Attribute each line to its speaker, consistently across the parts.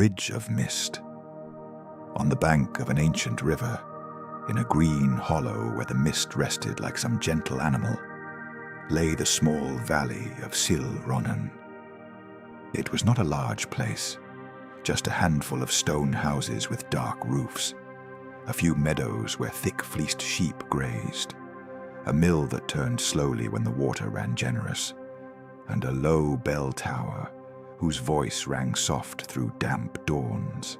Speaker 1: bridge of mist. On the bank of an ancient river, in a green hollow where the mist rested like some gentle animal, lay the small valley of Cilronan. It was not a large place, just a handful of stone houses with dark roofs, a few meadows where thick-fleeced sheep grazed, a mill that turned slowly when the water ran generous, and a low bell tower whose voice rang soft through damp dawns.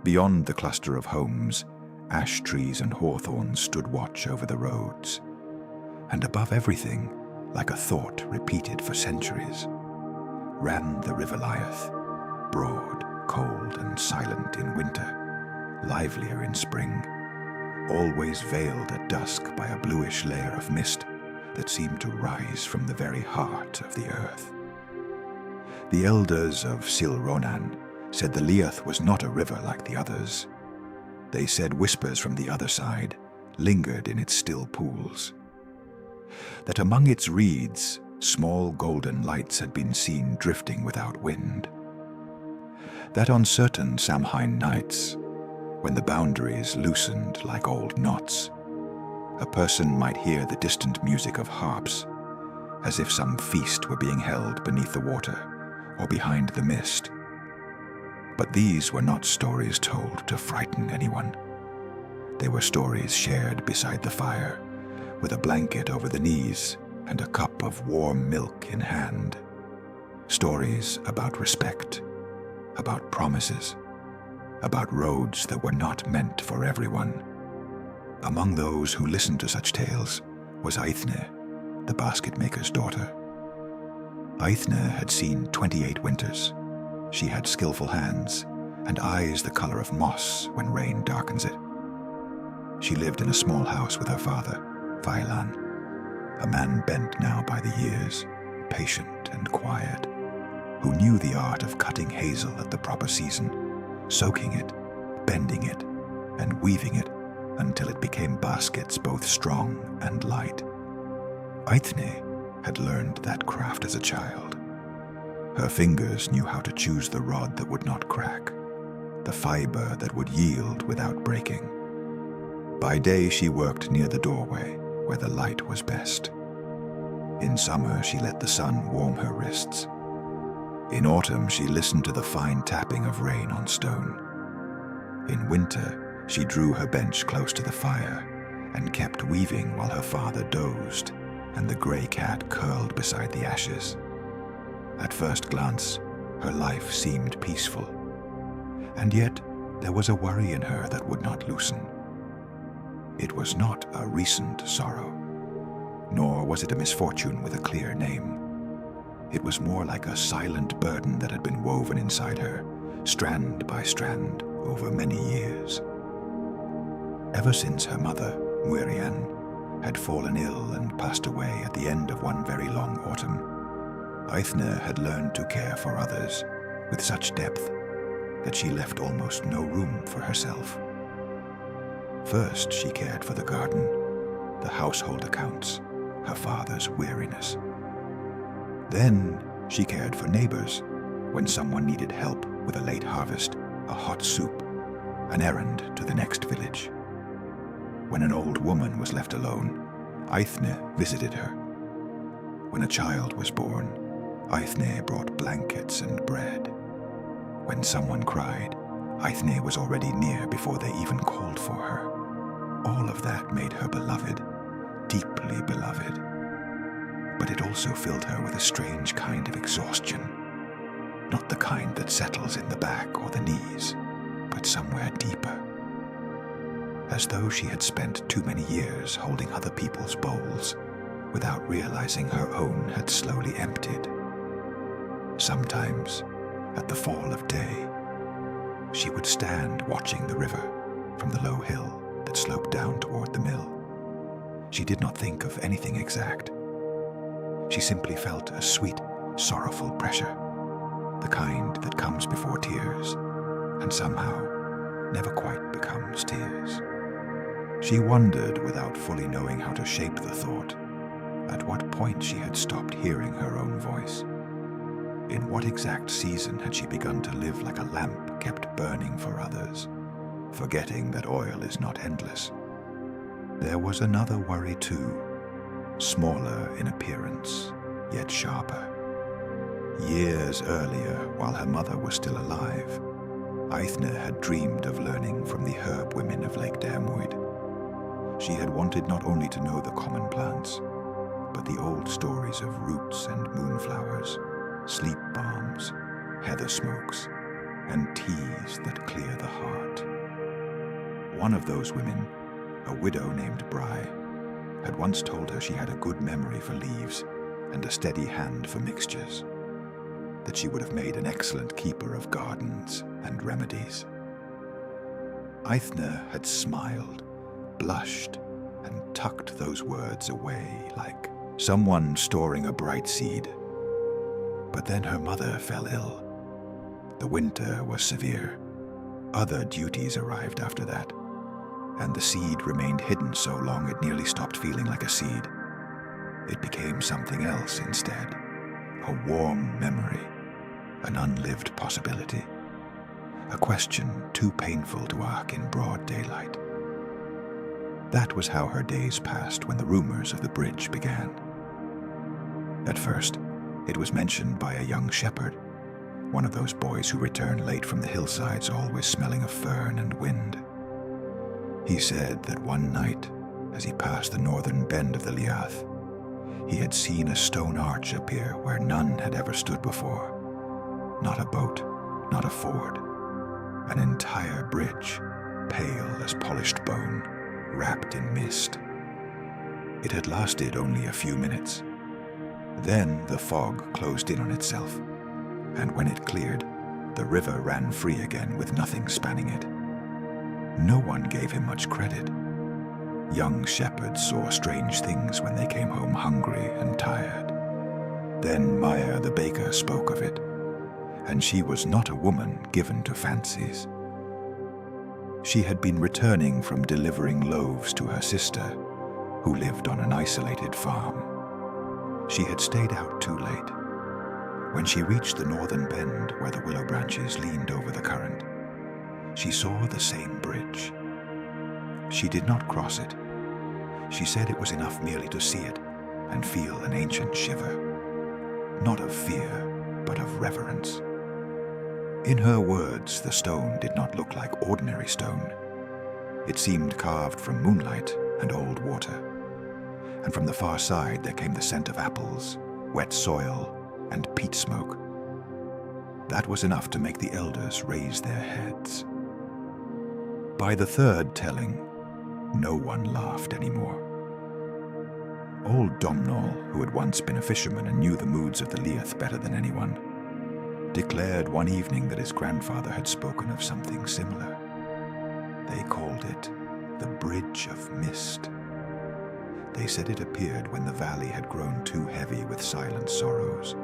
Speaker 1: Beyond the cluster of homes, ash trees and hawthorns stood watch over the roads, and above everything, like a thought repeated for centuries, ran the River Lyeth, broad, cold and silent in winter, livelier in spring, always veiled at dusk by a bluish layer of mist that seemed to rise from the very heart of the earth. The elders of Cilronan said the Lyeth was not a river like the others. They said whispers from the other side lingered in its still pools, that among its reeds small golden lights had been seen drifting without wind, that on certain Samhain nights, when the boundaries loosened like old knots, a person might hear the distant music of harps, as if some feast were being held beneath the water or behind the mist. But these were not stories told to frighten anyone. They were stories shared beside the fire, with a blanket over the knees and a cup of warm milk in hand. Stories about respect, about promises, about roads that were not meant for everyone. Among those who listened to such tales was Aithne, the basket-maker's daughter. Aithne had seen 28 winters. She had skillful hands and eyes the color of moss when rain darkens it. She lived in a small house with her father, Feilan, a man bent now by the years, patient and quiet, who knew the art of cutting hazel at the proper season, soaking it, bending it, and weaving it until it became baskets both strong and light. Aithne had learned that craft as a child. Her fingers knew how to choose the rod that would not crack, the fiber that would yield without breaking. By day she worked near the doorway, where the light was best. In summer she let the sun warm her wrists. In autumn she listened to the fine tapping of rain on stone. In winter she drew her bench close to the fire and kept weaving while her father dozed and the gray cat curled beside the ashes. At first glance, her life seemed peaceful, and yet there was a worry in her that would not loosen. It was not a recent sorrow, nor was it a misfortune with a clear name. It was more like a silent burden that had been woven inside her, strand by strand, over many years. Ever since her mother, Muirian, had fallen ill and passed away at the end of one very long autumn, Aithne had learned to care for others with such depth that she left almost no room for herself. First, she cared for the garden, the household accounts, her father's weariness. Then, she cared for neighbors when someone needed help with a late harvest, a hot soup, an errand to the next village. When an old woman was left alone, Aithne visited her. When a child was born, Aithne brought blankets and bread. When someone cried, Aithne was already near before they even called for her. All of that made her beloved, deeply beloved. But it also filled her with a strange kind of exhaustion. Not the kind that settles in the back or the knees, but somewhere deeper. As though she had spent too many years holding other people's bowls without realizing her own had slowly emptied. Sometimes, at the fall of day, she would stand watching the river from the low hill that sloped down toward the mill. She did not think of anything exact. She simply felt a sweet, sorrowful pressure, the kind that comes before tears, and somehow never quite becomes tears. She wondered, without fully knowing how to shape the thought, at what point she had stopped hearing her own voice. In what exact season had she begun to live like a lamp kept burning for others, forgetting that oil is not endless? There was another worry too, smaller in appearance, yet sharper. Years earlier, while her mother was still alive, Aithne had dreamed of learning from the herb women of Lake Dermwydd. She had wanted not only to know the common plants, but the old stories of roots and moonflowers, sleep balms, heather smokes, and teas that clear the heart. One of those women, a widow named Bry, had once told her she had a good memory for leaves and a steady hand for mixtures, that she would have made an excellent keeper of gardens and remedies. Aithne had smiled, blushed, and tucked those words away like someone storing a bright seed. But then her mother fell ill. The winter was severe. Other duties arrived after that, and the seed remained hidden so long it nearly stopped feeling like a seed. It became something else instead, a warm memory, an unlived possibility, a question too painful to ask in broad daylight. That was how her days passed when the rumors of the bridge began. At first, it was mentioned by a young shepherd, one of those boys who return late from the hillsides always smelling of fern and wind. He said that one night, as he passed the northern bend of the Liath, he had seen a stone arch appear where none had ever stood before. Not a boat, not a ford. An entire bridge, pale as polished bone, wrapped in mist. It had lasted only a few minutes. Then the fog closed in on itself, and when it cleared, the river ran free again with nothing spanning it. No one gave him much credit. Young shepherds saw strange things when they came home hungry and tired. Then Maya the baker spoke of it, and she was not a woman given to fancies. She had been returning from delivering loaves to her sister, who lived on an isolated farm. She had stayed out too late. When she reached the northern bend where the willow branches leaned over the current, she saw the same bridge. She did not cross it. She said it was enough merely to see it and feel an ancient shiver, not of fear, but of reverence. In her words, the stone did not look like ordinary stone. It seemed carved from moonlight and old water, and from the far side there came the scent of apples, wet soil, and peat smoke. That was enough to make the elders raise their heads. By the third telling, no one laughed anymore. Old Domhnall, who had once been a fisherman and knew the moods of the Liath better than anyone, declared one evening that his grandfather had spoken of something similar. They called it the Bridge of Mist. They said it appeared when the valley had grown too heavy with silent sorrows.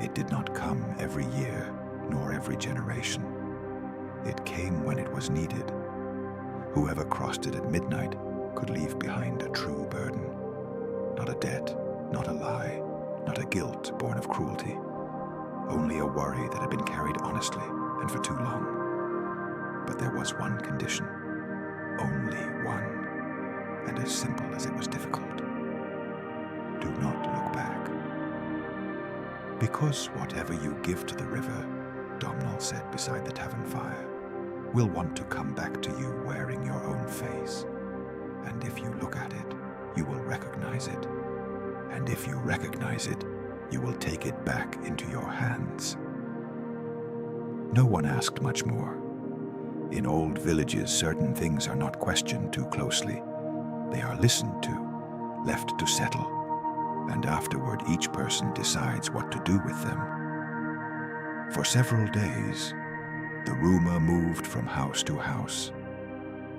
Speaker 1: It did not come every year, nor every generation. It came when it was needed. Whoever crossed it at midnight could leave behind a true burden. Not a debt, not a lie, not a guilt born of cruelty. Only a worry that had been carried honestly and for too long. But there was one condition. Only one. And as simple as it was difficult. Do not look back. Because whatever you give to the river, Domhnall said beside the tavern fire, will want to come back to you wearing your own face. And if you look at it, you will recognize it. And if you recognize it, you will take it back into your hands. No one asked much more. In old villages, certain things are not questioned too closely. They are listened to, left to settle, and afterward each person decides what to do with them. For several days, the rumor moved from house to house,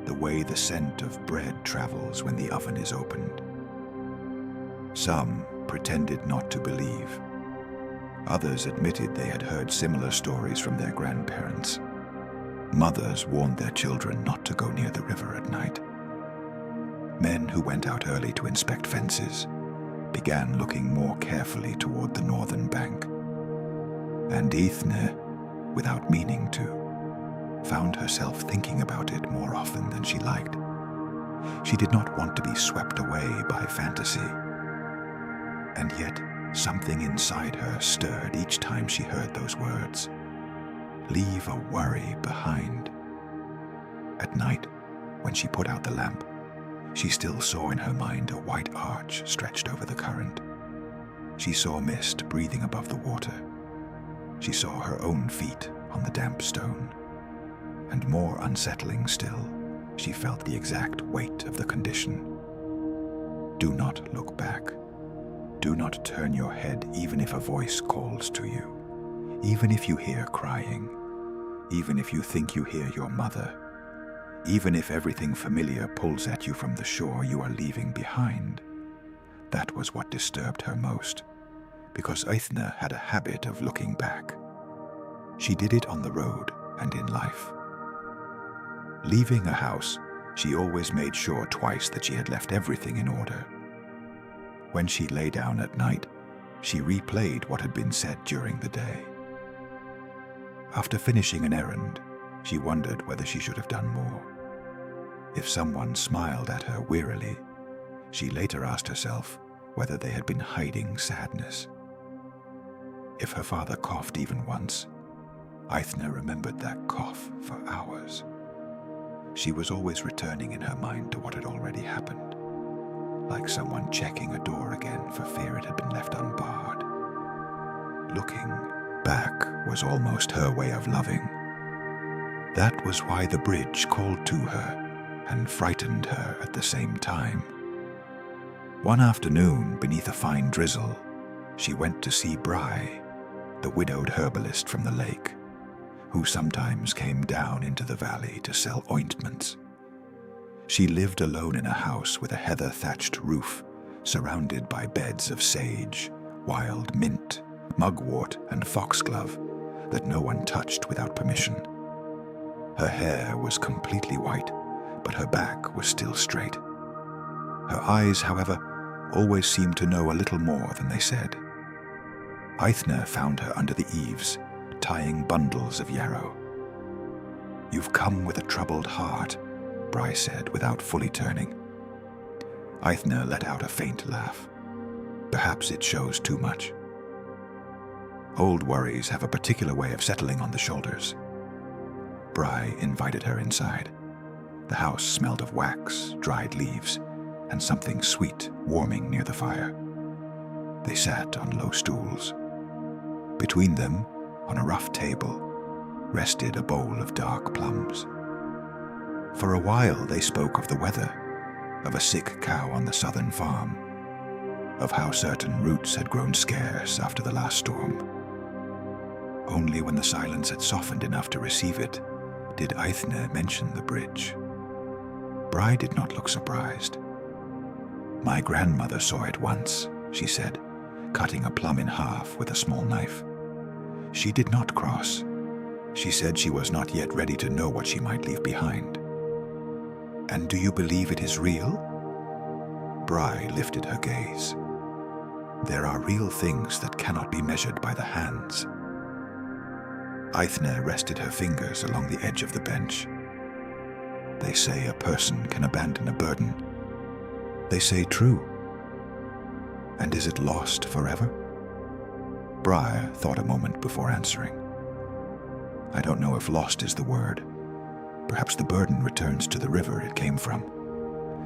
Speaker 1: the way the scent of bread travels when the oven is opened. Some pretended not to believe. Others admitted they had heard similar stories from their grandparents. Mothers warned their children not to go near the river at night. Men who went out early to inspect fences began looking more carefully toward the northern bank. And Ethne, without meaning to, found herself thinking about it more often than she liked. She did not want to be swept away by fantasy. And yet, something inside her stirred each time she heard those words. Leave a worry behind. At night, when she put out the lamp, she still saw in her mind a white arch stretched over the current. She saw mist breathing above the water. She saw her own feet on the damp stone. And more unsettling still, she felt the exact weight of the condition. Do not look back. Do not turn your head even if a voice calls to you, even if you hear crying, even if you think you hear your mother, even if everything familiar pulls at you from the shore you are leaving behind. That was what disturbed her most, because Ethne had a habit of looking back. She did it on the road and in life. Leaving a house, she always made sure twice that she had left everything in order. When she lay down at night, she replayed what had been said during the day. After finishing an errand, she wondered whether she should have done more. If someone smiled at her wearily, she later asked herself whether they had been hiding sadness. If her father coughed even once, Ethne remembered that cough for hours. She was always returning in her mind to what had already happened, like someone checking a door again for fear it had been left unbarred. Looking back was almost her way of loving. That was why the bridge called to her and frightened her at the same time. One afternoon, beneath a fine drizzle, she went to see Bry, the widowed herbalist from the lake, who sometimes came down into the valley to sell ointments. She lived alone in a house with a heather-thatched roof, surrounded by beds of sage, wild mint, mugwort, and foxglove that no one touched without permission. Her hair was completely white, but her back was still straight. Her eyes, however, always seemed to know a little more than they said. Ethne found her under the eaves, tying bundles of yarrow. "You've come with a troubled heart," Bry said without fully turning. Ethne let out a faint laugh. Perhaps it shows too much. Old worries have a particular way of settling on the shoulders. Bry invited her inside. The house smelled of wax, dried leaves, and something sweet warming near the fire. They sat on low stools. Between them, on a rough table, rested a bowl of dark plums. For a while they spoke of the weather, of a sick cow on the southern farm, of how certain roots had grown scarce after the last storm. Only when the silence had softened enough to receive it did Ethne mention the bridge. Bry did not look surprised. "My grandmother saw it once," she said, cutting a plum in half with a small knife. "She did not cross. She said she was not yet ready to know what she might leave behind." "And do you believe it is real?" Bry lifted her gaze. "There are real things that cannot be measured by the hands." Ethne rested her fingers along the edge of the bench. "They say a person can abandon a burden. They say true. And is it lost forever?" Bry thought a moment before answering. "I don't know if lost is the word. Perhaps the burden returns to the river it came from.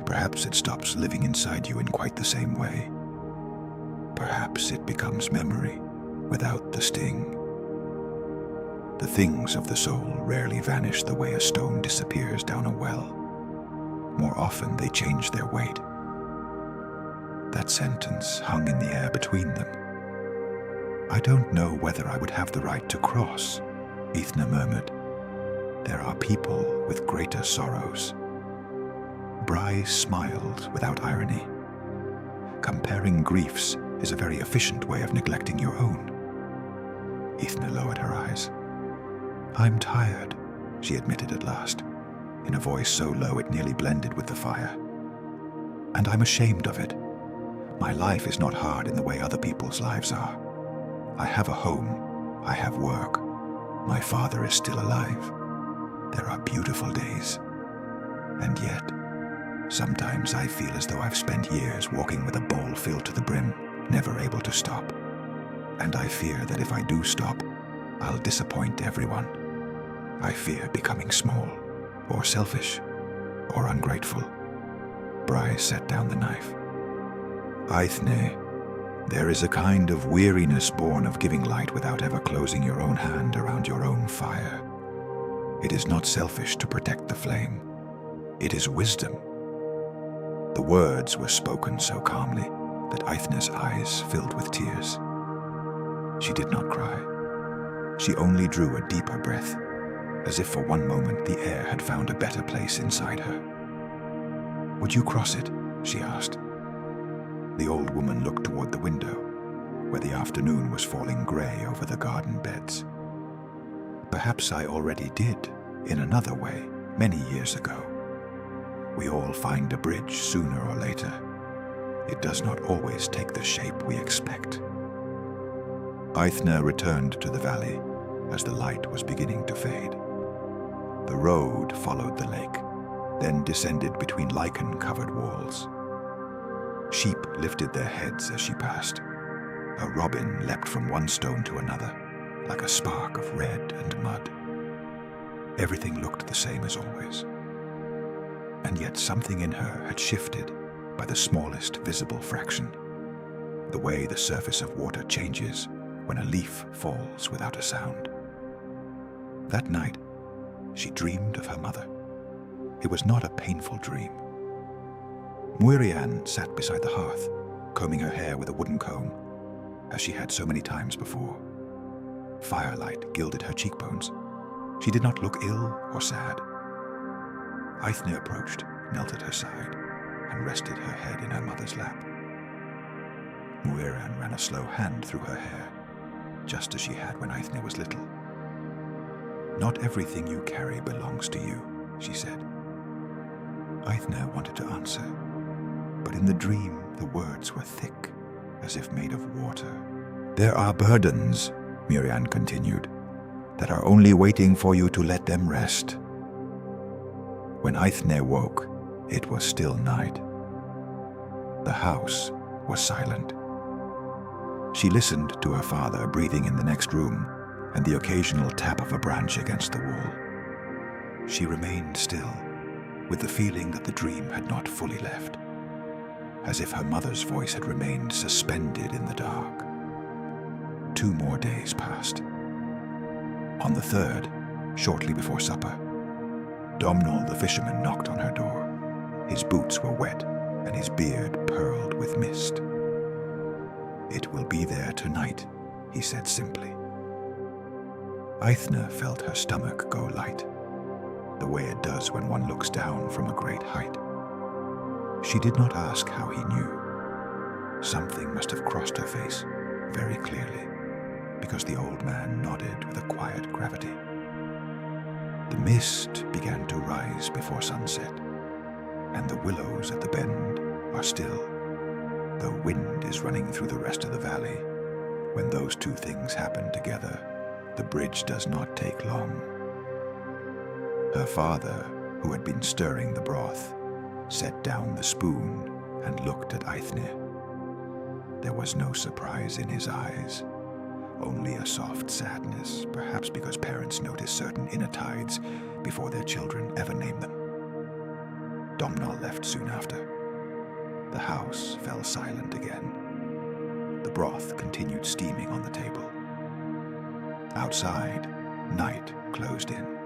Speaker 1: Perhaps it stops living inside you in quite the same way. Perhaps it becomes memory without the sting. The things of the soul rarely vanish the way a stone disappears down a well. More often they change their weight." That sentence hung in the air between them. "I don't know whether I would have the right to cross," Ethne murmured. "There are people with greater sorrows." Bry smiled without irony. "Comparing griefs is a very efficient way of neglecting your own." Ethne lowered her eyes. "I'm tired," she admitted at last, in a voice so low it nearly blended with the fire. "And I'm ashamed of it. My life is not hard in the way other people's lives are. I have a home, I have work. My father is still alive. There are beautiful days. And yet, sometimes I feel as though I've spent years walking with a bowl filled to the brim, never able to stop. And I fear that if I do stop, I'll disappoint everyone. I fear becoming small, or selfish, or ungrateful. Bryce set down the knife. Aithne, there is a kind of weariness born of giving light without ever closing your own hand around your own fire. It is not selfish to protect the flame. It is wisdom. The words were spoken so calmly that Aithne's eyes filled with tears. She did not cry. She only drew a deeper breath, as if for one moment the air had found a better place inside her. "Would you cross it?" she asked. The old woman looked toward the window, where the afternoon was falling gray over the garden beds. "Perhaps I already did, in another way, many years ago. We all find a bridge sooner or later. It does not always take the shape we expect." Aithne returned to the valley as the light was beginning to fade. The road followed the lake, then descended between lichen-covered walls. Sheep lifted their heads as she passed. A robin leapt from one stone to another, like a spark of red and mud. Everything looked the same as always. And yet something in her had shifted by the smallest visible fraction, the way the surface of water changes when a leaf falls without a sound. That night, she dreamed of her mother. It was not a painful dream. Muirian sat beside the hearth, combing her hair with a wooden comb, as she had so many times before. Firelight gilded her cheekbones. She did not look ill or sad. Aithne approached, knelt at her side, and rested her head in her mother's lap. Muirian ran a slow hand through her hair, just as she had when Aithne was little. "Not everything you carry belongs to you," she said. Aithne wanted to answer, but in the dream the words were thick, as if made of water. "There are burdens," Muirian continued, "that are only waiting for you to let them rest." When Aithne woke, it was still night. The house was silent. She listened to her father breathing in the next room and the occasional tap of a branch against the wall. She remained still, with the feeling that the dream had not fully left, as if her mother's voice had remained suspended in the dark. 2 more days passed. On the 3rd, shortly before supper, Domhnall the fisherman knocked on her door. His boots were wet and his beard pearled with mist. "It will be there tonight," he said simply. Aithne felt her stomach go light, the way it does when one looks down from a great height. She did not ask how he knew. Something must have crossed her face very clearly, because the old man nodded with a quiet gravity. The mist began to rise before sunset, and the willows at the bend are still, though wind is running through the rest of the valley. When those 2 things happen together, the bridge does not take long. Her father, who had been stirring the broth, set down the spoon and looked at Aithne. There was no surprise in his eyes, only a soft sadness, perhaps because parents notice certain inner tides before their children ever name them. Domhnall left soon after. The house fell silent again. The broth continued steaming on the table. Outside, night closed in.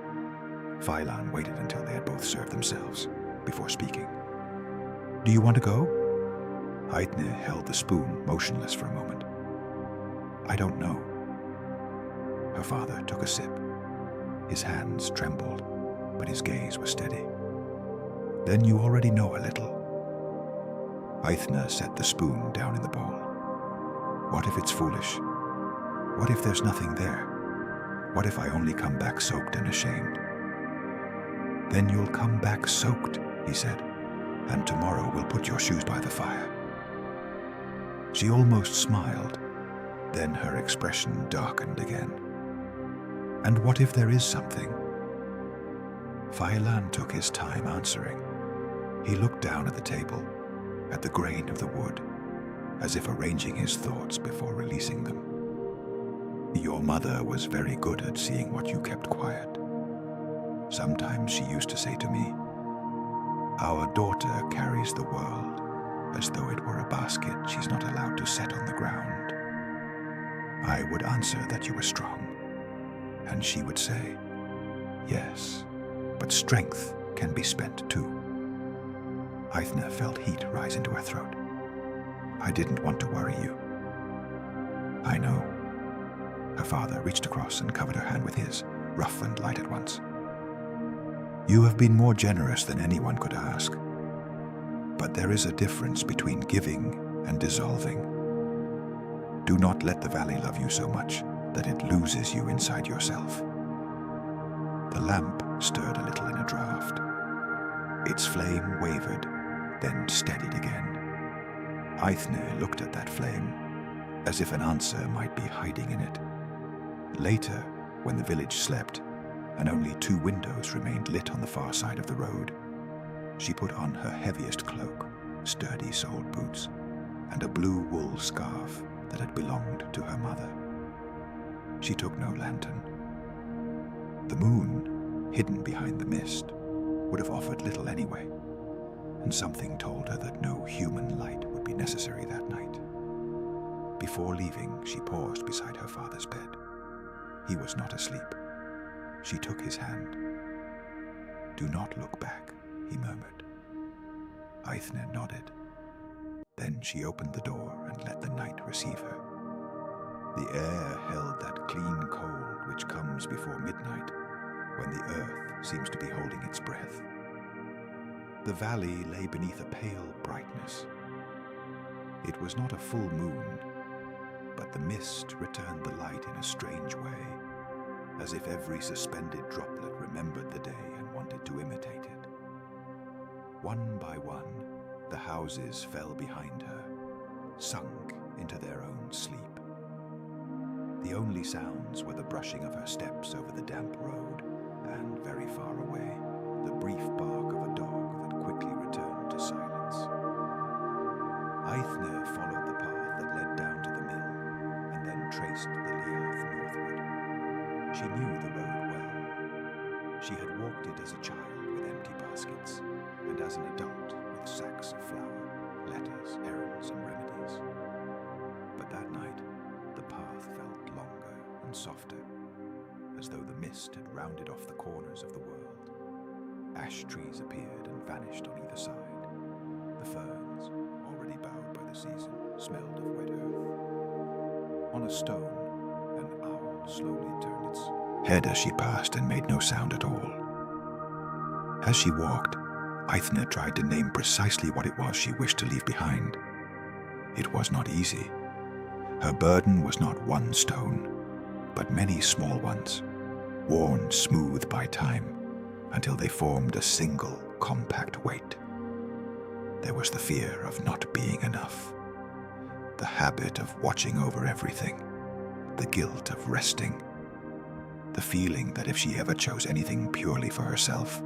Speaker 1: Phylan waited until they had both served themselves before speaking. "Do you want to go?" Aithne held the spoon motionless for a moment. "I don't know." Her father took a sip. His hands trembled, but his gaze was steady. "Then you already know a little." Aithne set the spoon down in the bowl. "What if it's foolish? What if there's nothing there? What if I only come back soaked and ashamed?" "Then you'll come back soaked," he said, "and tomorrow we'll put your shoes by the fire." She almost smiled, then her expression darkened again. And what if there is something? Failan took his time answering. He looked down at the table, at the grain of the wood, as if arranging his thoughts before releasing them. Your mother was very good at seeing what you kept quiet. Sometimes she used to say to me, "Our daughter carries the world as though it were a basket she's not allowed to set on the ground." I would answer that you were strong, and she would say, "Yes, but strength can be spent too." Aithne felt heat rise into her throat. "I didn't want to worry you." "I know." Her father reached across and covered her hand with his, rough and light at once. "You have been more generous than anyone could ask. But there is a difference between giving and dissolving. Do not let the valley love you so much that it loses you inside yourself." The lamp stirred a little in a draught. Its flame wavered, then steadied again. Aithne looked at that flame, as if an answer might be hiding in it. Later, when the village slept, and only 2 windows remained lit on the far side of the road, she put on her heaviest cloak, sturdy soled boots, and a blue wool scarf that had belonged to her mother. She took no lantern. The moon, hidden behind the mist, would have offered little anyway, and something told her that no human light would be necessary that night. Before leaving, she paused beside her father's bed. He was not asleep. She took his hand. "Do not look back," he murmured. Aithne nodded. Then she opened the door and let the night receive her. The air held that clean cold which comes before midnight, when the earth seems to be holding its breath. The valley lay beneath a pale brightness. It was not a full moon, but the mist returned the light in a strange way, as if every suspended droplet remembered the day and wanted to imitate it. One by one, the houses fell behind her, sunk into their own sleep. The only sounds were the brushing of her steps over the damp road, and very far away, the brief bark of a dog that quickly returned to silence. Aithne followed the path that led down to the mill, and then traced the Liath northward. She knew the road well. She had walked it as a child with empty baskets, and as an adult with sacks of flour, letters, errands, and remedies. But that night, the path felt longer and softer, as though the mist had rounded off the corners of the world. Ash trees appeared and vanished on either side. The ferns, already bowed by the season, smelled of wet earth. On a stone, an owl slowly turned its head as she passed and made no sound at all. As she walked, Aithne tried to name precisely what it was she wished to leave behind. It was not easy. Her burden was not one stone, but many small ones, worn smooth by time until they formed a single compact weight. There was the fear of not being enough, the habit of watching over everything, the guilt of resting, the feeling that if she ever chose anything purely for herself,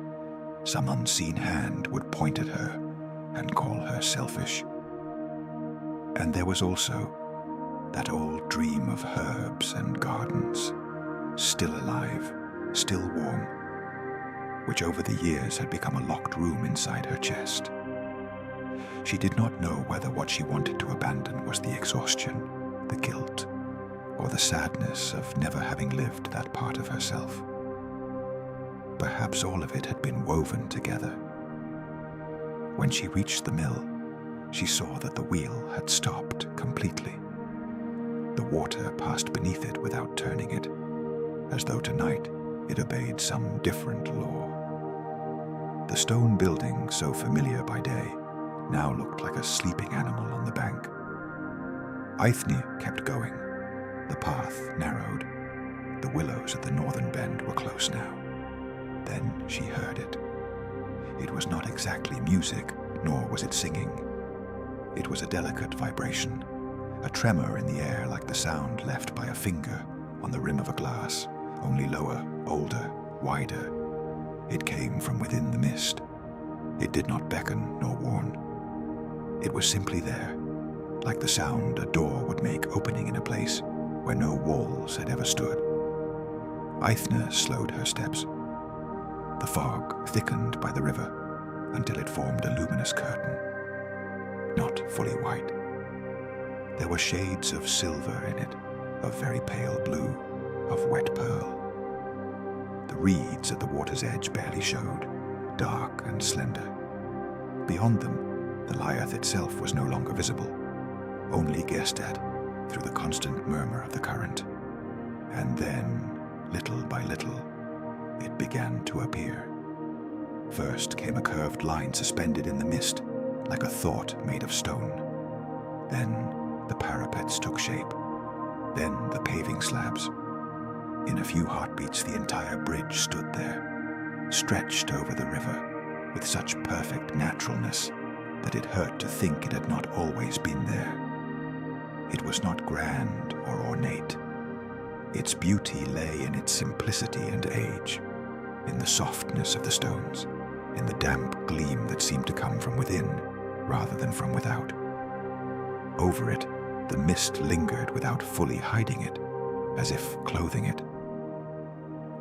Speaker 1: some unseen hand would point at her and call her selfish. And there was also that old dream of herbs and gardens, still alive, still warm, which over the years had become a locked room inside her chest. She did not know whether what she wanted to abandon was the exhaustion, the guilt, or the sadness of never having lived that part of herself. Perhaps all of it had been woven together. When she reached the mill, she saw that the wheel had stopped completely. The water passed beneath it without turning it, as though tonight it obeyed some different law. The stone building, so familiar by day, now looked like a sleeping animal on the bank. Aithne kept going. The path narrowed. The willows at the northern bend were close now. Then she heard it. It was not exactly music, nor was it singing. It was a delicate vibration, a tremor in the air like the sound left by a finger on the rim of a glass, only lower, older, wider. It came from within the mist. It did not beckon nor warn. It was simply there, like the sound a door would make opening in a place where no walls had ever stood. Aithne slowed her steps. The fog thickened by the river until it formed a luminous curtain, not fully white. There were shades of silver in it, of very pale blue, of wet pearl. The reeds at the water's edge barely showed, dark and slender. Beyond them, the Liath itself was no longer visible, only guessed at through the constant murmur of the current. And then, little by little, it began to appear. First came a curved line suspended in the mist, like a thought made of stone. Then the parapets took shape. Then the paving slabs. In a few heartbeats, the entire bridge stood there, stretched over the river, with such perfect naturalness that it hurt to think it had not always been there. It was not grand or ornate. Its beauty lay in its simplicity and age, in the softness of the stones, in the damp gleam that seemed to come from within rather than from without. Over it, the mist lingered without fully hiding it, as if clothing it.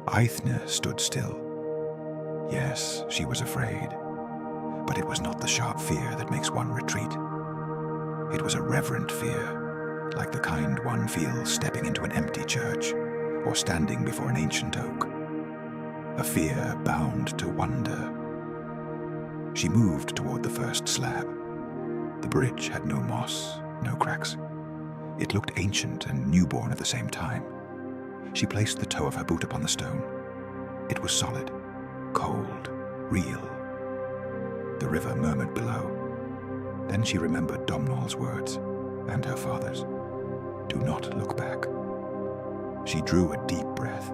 Speaker 1: Aithne stood still. Yes, she was afraid, but it was not the sharp fear that makes one retreat. It was a reverent fear, like the kind one feels stepping into an empty church or standing before an ancient oak. A fear bound to wonder. She moved toward the first slab. The bridge had no moss, no cracks. It looked ancient and newborn at the same time. She placed the toe of her boot upon the stone. It was solid, cold, real. The river murmured below. Then she remembered Domhnall's words, and her father's. Do not look back. She drew a deep breath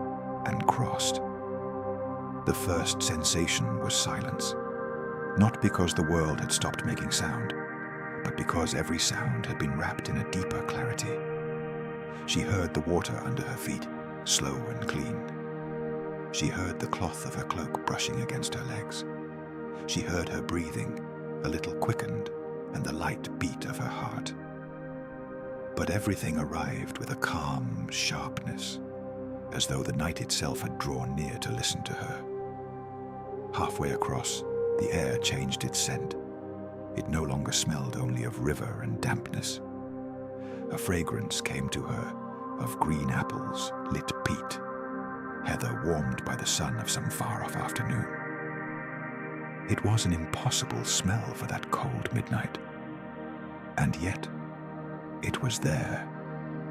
Speaker 1: and crossed. The first sensation was silence, not because the world had stopped making sound, but because every sound had been wrapped in a deeper clarity. She heard the water under her feet, slow and clean. She heard the cloth of her cloak brushing against her legs. She heard her breathing, a little quickened, and the light beat of her heart. But everything arrived with a calm sharpness, as though the night itself had drawn near to listen to her. Halfway across, the air changed its scent. It no longer smelled only of river and dampness. A fragrance came to her of green apples, lit peat, heather warmed by the sun of some far-off afternoon. It was an impossible smell for that cold midnight. And yet, it was there,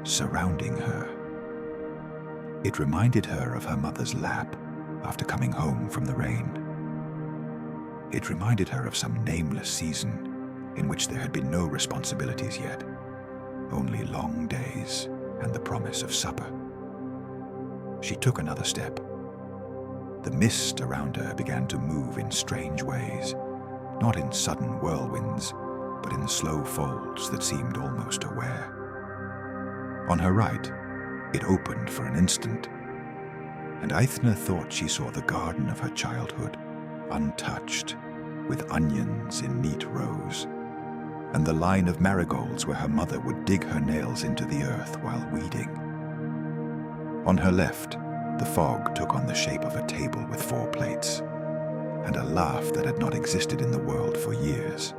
Speaker 1: surrounding her. It reminded her of her mother's lap after coming home from the rain. It reminded her of some nameless season in which there had been no responsibilities yet, only long days and the promise of supper. She took another step. The mist around her began to move in strange ways, not in sudden whirlwinds, but in slow folds that seemed almost aware. On her right, it opened for an instant, and Aithne thought she saw the garden of her childhood, untouched, with onions in neat rows, and the line of marigolds where her mother would dig her nails into the earth while weeding. On her left, the fog took on the shape of a table with 4 plates, and a laugh that had not existed in the world for years.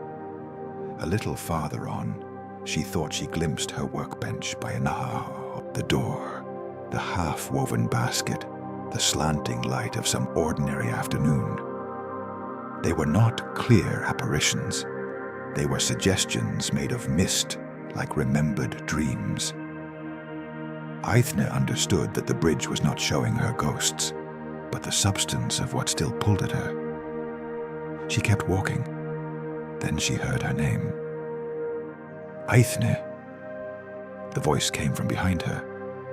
Speaker 1: A little farther on, she thought she glimpsed her workbench by the door, the half-woven basket, the slanting light of some ordinary afternoon. They were not clear apparitions. They were suggestions made of mist, like remembered dreams. Aithne understood that the bridge was not showing her ghosts, but the substance of what still pulled at her. She kept walking. Then she heard her name. Aithne. The voice came from behind her,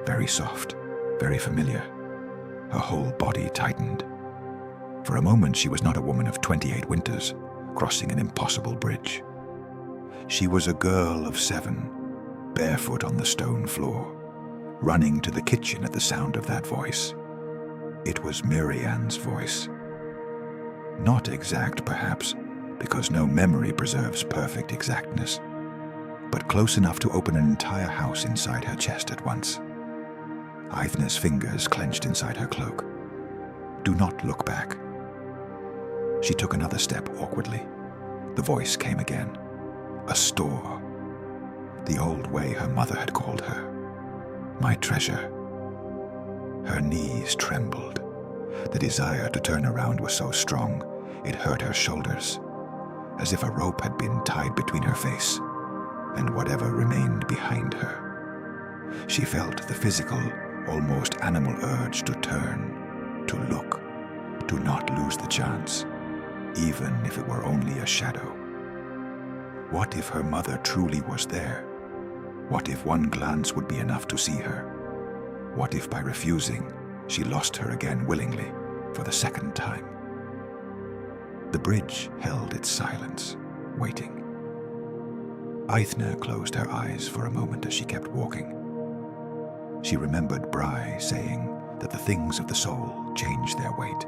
Speaker 1: very soft, very familiar. Her whole body tightened. For a moment she was not a woman of 28 winters, crossing an impossible bridge. She was a girl of 7, barefoot on the stone floor, running to the kitchen at the sound of that voice, It was Marianne's voice. Not exact, perhaps, because no memory preserves perfect exactness, but close enough to open an entire house inside her chest at once. Aithne's fingers clenched inside her cloak. Do not look back. She took another step awkwardly. The voice came again. A store. The old way her mother had called her. My treasure. Her knees trembled. The desire to turn around was so strong, it hurt her shoulders, as if a rope had been tied between her face and whatever remained behind her. She felt the physical, almost animal urge to turn, to look, to not lose the chance, even if it were only a shadow. What if her mother truly was there? What if one glance would be enough to see her? What if by refusing, she lost her again willingly, for the second time? The bridge held its silence, waiting. Aithne closed her eyes for a moment as she kept walking. She remembered Bry saying that the things of the soul change their weight.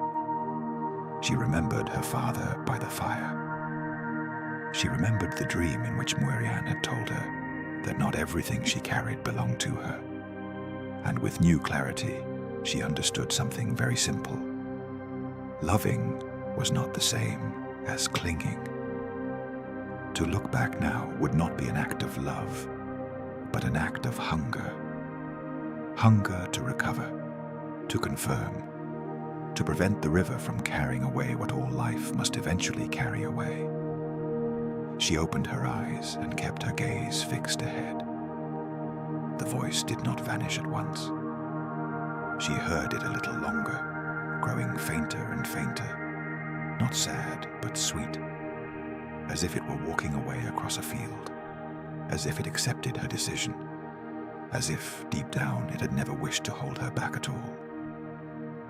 Speaker 1: She remembered her father by the fire. She remembered the dream in which Marianne had told her that not everything she carried belonged to her. And with new clarity, she understood something very simple. Loving was not the same as clinging. To look back now would not be an act of love, but an act of hunger. Hunger to recover, to confirm, to prevent the river from carrying away what all life must eventually carry away. She opened her eyes and kept her gaze fixed ahead. The voice did not vanish at once. She heard it a little longer, growing fainter and fainter, not sad, but sweet, as if it were walking away across a field, as if it accepted her decision, as if, deep down, it had never wished to hold her back at all.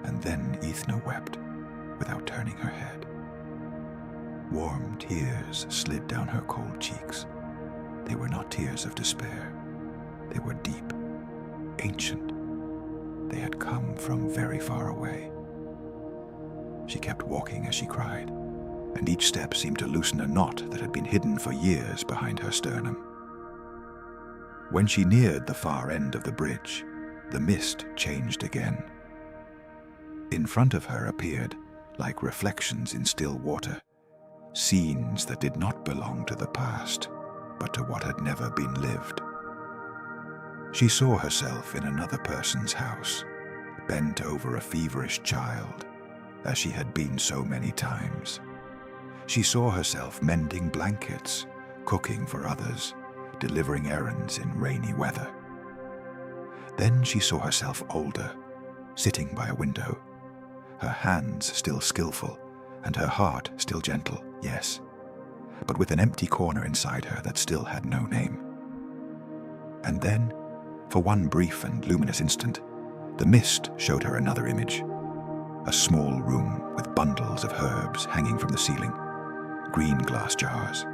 Speaker 1: And then Aithne wept, without turning her head. Warm tears slid down her cold cheeks. They were not tears of despair. They were deep, ancient. They had come from very far away. She kept walking as she cried, and each step seemed to loosen a knot that had been hidden for years behind her sternum. When she neared the far end of the bridge, the mist changed again. In front of her appeared, like reflections in still water, scenes that did not belong to the past, but to what had never been lived. She saw herself in another person's house, bent over a feverish child, as she had been so many times. She saw herself mending blankets, cooking for others, delivering errands in rainy weather. Then she saw herself older, sitting by a window, her hands still skillful, and her heart still gentle, yes, but with an empty corner inside her that still had no name. And then, for one brief and luminous instant, the mist showed her another image. A small room with bundles of herbs hanging from the ceiling, green glass jars,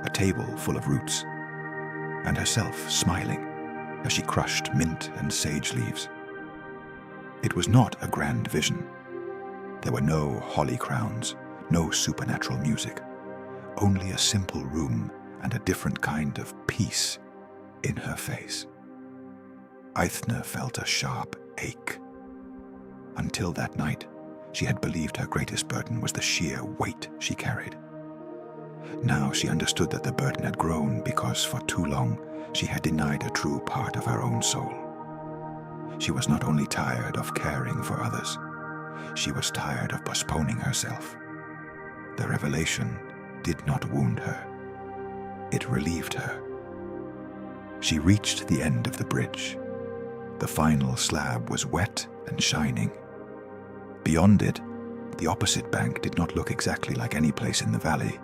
Speaker 1: a table full of roots, and herself smiling as she crushed mint and sage leaves. It was not a grand vision. There were no holly crowns, no supernatural music, only a simple room and a different kind of peace in her face. Aithne felt a sharp ache. Until that night, she had believed her greatest burden was the sheer weight she carried. Now she understood that the burden had grown because for too long she had denied a true part of her own soul. She was not only tired of caring for others, she was tired of postponing herself. The revelation did not wound her. It relieved her. She reached the end of the bridge. The final slab was wet and shining. Beyond it, the opposite bank did not look exactly like any place in the valley,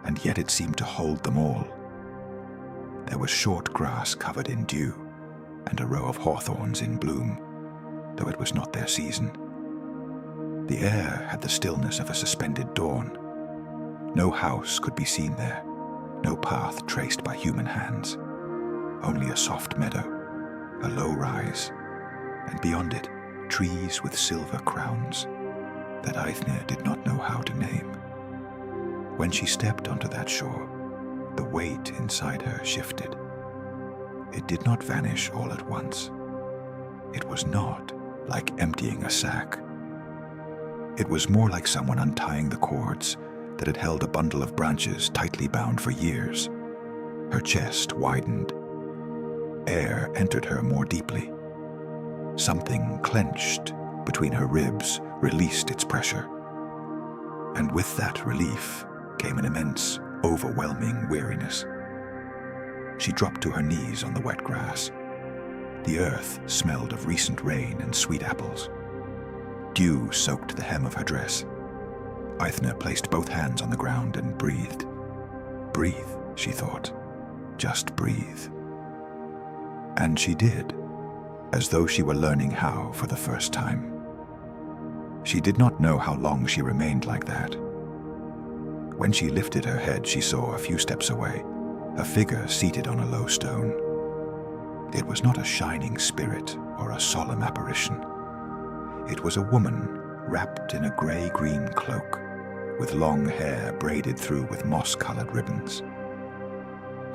Speaker 1: and yet it seemed to hold them all. There was short grass covered in dew, and a row of hawthorns in bloom, though it was not their season. The air had the stillness of a suspended dawn. No house could be seen there, no path traced by human hands. Only a soft meadow, a low rise, and beyond it, trees with silver crowns that Aithne did not know how to name. When she stepped onto that shore, the weight inside her shifted. It did not vanish all at once. It was not like emptying a sack. It was more like someone untying the cords that had held a bundle of branches tightly bound for years. Her chest widened. Air entered her more deeply. Something clenched between her ribs, released its pressure. And with that relief came an immense, overwhelming weariness. She dropped to her knees on the wet grass. The earth smelled of recent rain and sweet apples. Dew soaked the hem of her dress. Aithne placed both hands on the ground and breathed. Breathe, she thought. Just breathe. And she did, as though she were learning how for the first time. She did not know how long she remained like that. When she lifted her head, she saw a few steps away a figure seated on a low stone. It was not a shining spirit or a solemn apparition. It was a woman wrapped in a gray-green cloak, with long hair braided through with moss-colored ribbons.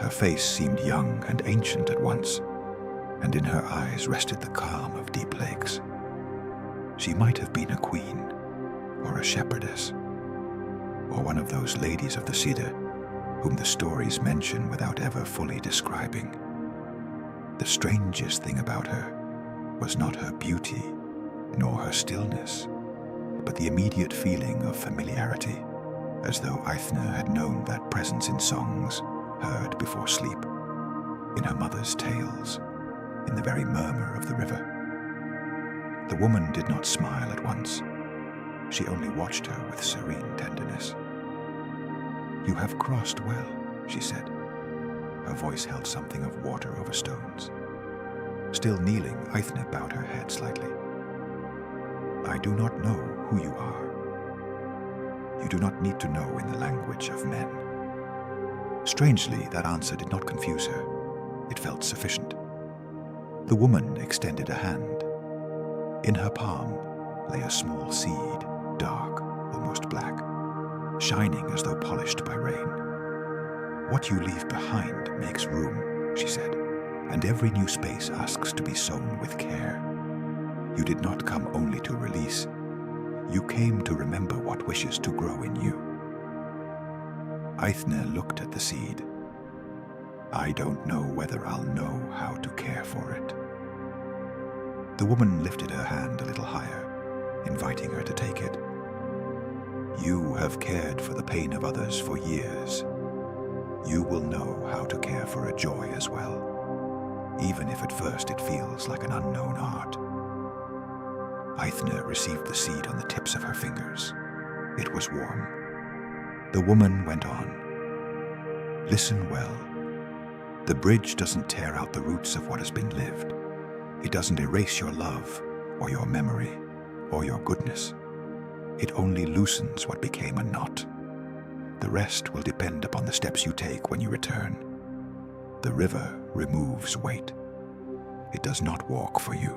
Speaker 1: Her face seemed young and ancient at once, and in her eyes rested the calm of deep lakes. She might have been a queen, or a shepherdess, or one of those ladies of the cedar whom the stories mention without ever fully describing. The strangest thing about her was not her beauty, nor her stillness, but the immediate feeling of familiarity, as though Aithne had known that presence in songs heard before sleep, in her mother's tales, in the very murmur of the river. The woman did not smile at once. She only watched her with serene tenderness. "You have crossed well," she said. Her voice held something of water over stones. Still kneeling, Aithne bowed her head slightly. "I do not know who you are. You do not need to know in the language of men." Strangely, that answer did not confuse her. It felt sufficient. The woman extended a hand. In her palm lay a small seed, dark, almost black, shining as though polished by rain. "What you leave behind makes room," she said, "and every new space asks to be sown with care. You did not come only to release. You came to remember what wishes to grow in you." Aithne looked at the seed. "I don't know whether I'll know how to care for it." The woman lifted her hand a little higher, inviting her to take it. "You have cared for the pain of others for years. You will know how to care for a joy as well, even if at first it feels like an unknown art." Aithne received the seed on the tips of her fingers. It was warm. The woman went on. "Listen well. The bridge doesn't tear out the roots of what has been lived. It doesn't erase your love, or your memory, or your goodness. It only loosens what became a knot. The rest will depend upon the steps you take when you return. The river removes weight. It does not walk for you."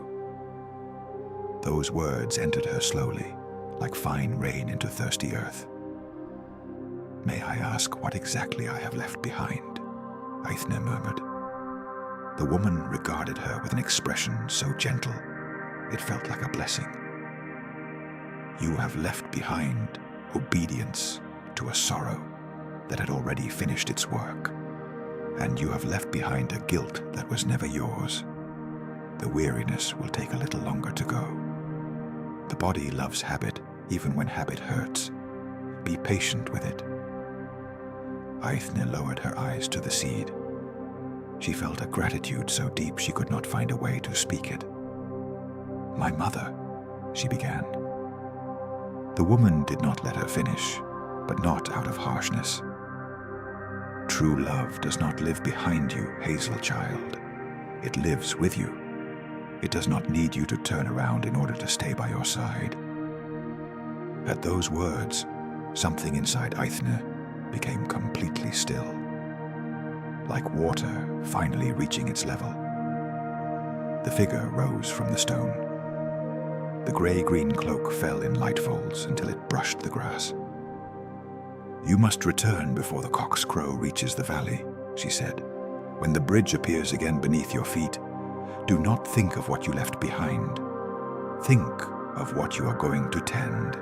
Speaker 1: Those words entered her slowly, like fine rain into thirsty earth. "May I ask what exactly I have left behind?" Aithne murmured. The woman regarded her with an expression so gentle, it felt like a blessing. "You have left behind obedience to a sorrow that had already finished its work, and you have left behind a guilt that was never yours. The weariness will take a little longer to go. The body loves habit, even when habit hurts. Be patient with it." Aithne lowered her eyes to the seed. She felt a gratitude so deep she could not find a way to speak it. "My mother," she began. The woman did not let her finish, but not out of harshness. "True love does not live behind you, Hazel child. It lives with you. It does not need you to turn around in order to stay by your side." At those words, something inside Aithne became completely still, like water finally reaching its level. The figure rose from the stone. The grey-green cloak fell in light folds until it brushed the grass. "You must return before the cock's crow reaches the valley," she said. "When the bridge appears again beneath your feet, do not think of what you left behind. Think of what you are going to tend."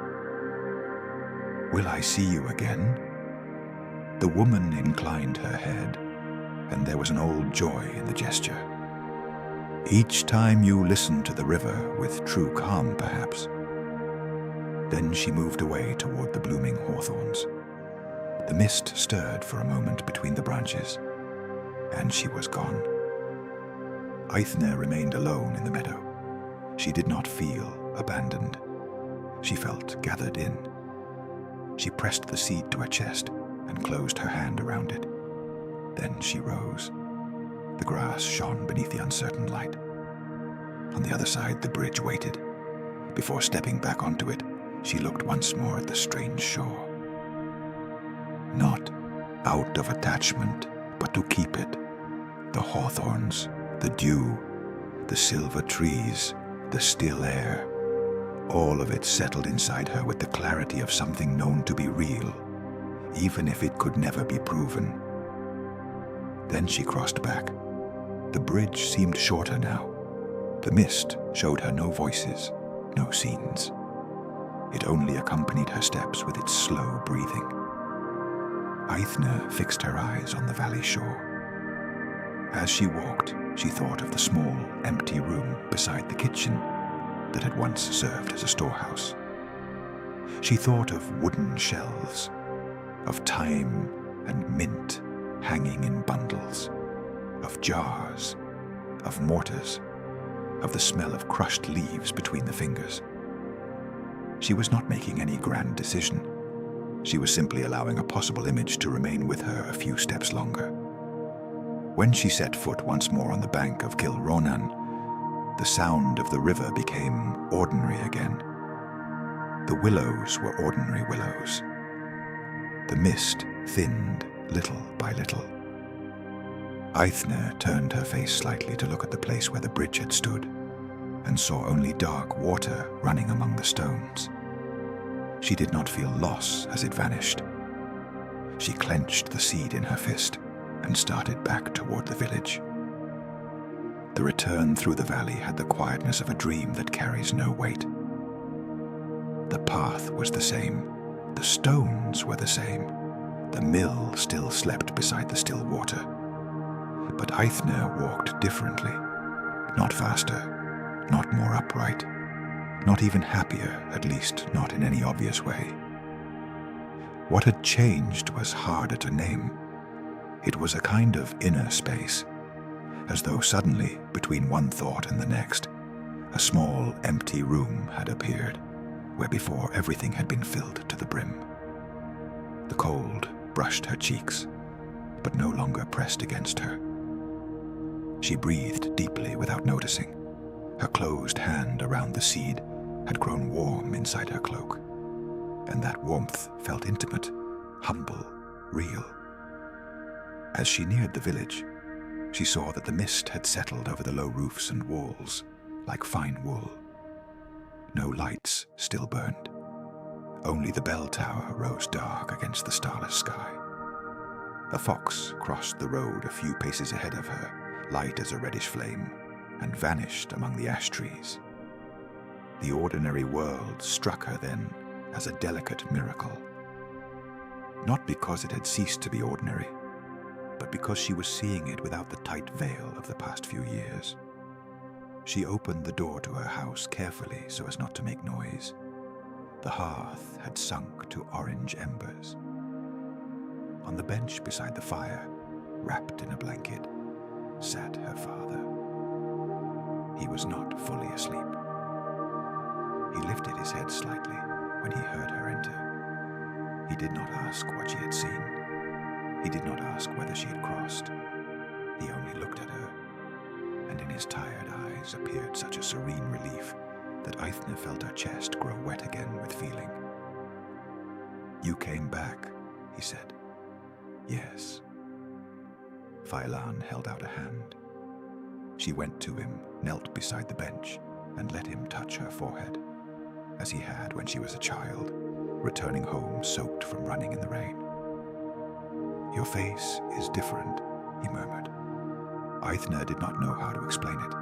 Speaker 1: "Will I see you again?" The woman inclined her head, and there was an old joy in the gesture. "Each time you listen to the river with true calm, perhaps." Then she moved away toward the blooming hawthorns. The mist stirred for a moment between the branches, and she was gone. Eithne remained alone in the meadow. She did not feel abandoned. She felt gathered in. She pressed the seed to her chest and closed her hand around it. Then she rose. The grass shone beneath the uncertain light. On the other side, the bridge waited. Before stepping back onto it, she looked once more at the strange shore. Not out of attachment, but to keep it. The hawthorns, the dew, the silver trees, the still air, all of it settled inside her with the clarity of something known to be real, even if it could never be proven. Then she crossed back. The bridge seemed shorter now. The mist showed her no voices, no scenes. It only accompanied her steps with its slow breathing. Eithne fixed her eyes on the valley shore. As she walked, she thought of the small, empty room beside the kitchen that had once served as a storehouse. She thought of wooden shelves, of thyme and mint hanging in bundles, of jars, of mortars, of the smell of crushed leaves between the fingers. She was not making any grand decision. She was simply allowing a possible image to remain with her a few steps longer. When she set foot once more on the bank of Kilronan, the sound of the river became ordinary again. The willows were ordinary willows. The mist thinned little by little. Eithne turned her face slightly to look at the place where the bridge had stood, and saw only dark water running among the stones. She did not feel loss as it vanished. She clenched the seed in her fist and started back toward the village. The return through the valley had the quietness of a dream that carries no weight. The path was the same. The stones were the same. The mill still slept beside the still water. But Eithne walked differently. Not faster, not more upright, not even happier, at least not in any obvious way. What had changed was harder to name. It was a kind of inner space, as though suddenly, between one thought and the next, a small, empty room had appeared, where before everything had been filled to the brim. The cold brushed her cheeks, but no longer pressed against her. She breathed deeply without noticing. Her closed hand around the seed had grown warm inside her cloak, and that warmth felt intimate, humble, real. As she neared the village, she saw that the mist had settled over the low roofs and walls like fine wool. No lights still burned. Only the bell tower rose dark against the starless sky. A fox crossed the road a few paces ahead of her, light as a reddish flame, and vanished among the ash trees. The ordinary world struck her then as a delicate miracle. Not because it had ceased to be ordinary, but because she was seeing it without the tight veil of the past few years. She opened the door to her house carefully so as not to make noise. The hearth had sunk to orange embers. On the bench beside the fire, wrapped in a blanket, sat her father. He was not fully asleep. He lifted his head slightly when he heard her enter. He did not ask what she had seen. He did not ask whether she had crossed. He only looked at her, and in his tired eyes appeared such a serene relief that Eithne felt her chest grow wet again with feeling. "You came back," he said. "Yes." Feilan held out a hand. She went to him, knelt beside the bench, and let him touch her forehead. as he had when she was a child, returning home soaked from running in the rain. "Your face is different," he murmured. Aithne did not know how to explain it.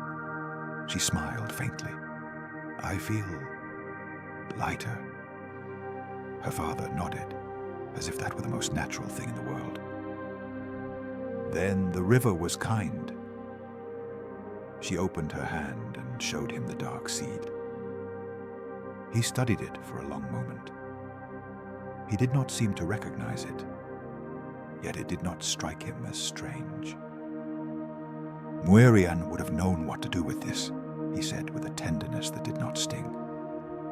Speaker 1: She smiled faintly. "I feel lighter." Her father nodded, as if that were the most natural thing in the world. "Then the river was kind." She opened her hand and showed him the dark seed. He studied it for a long moment. He did not seem to recognize it, yet it did not strike him as strange. "Muirian would have known what to do with this," he said with a tenderness that did not sting.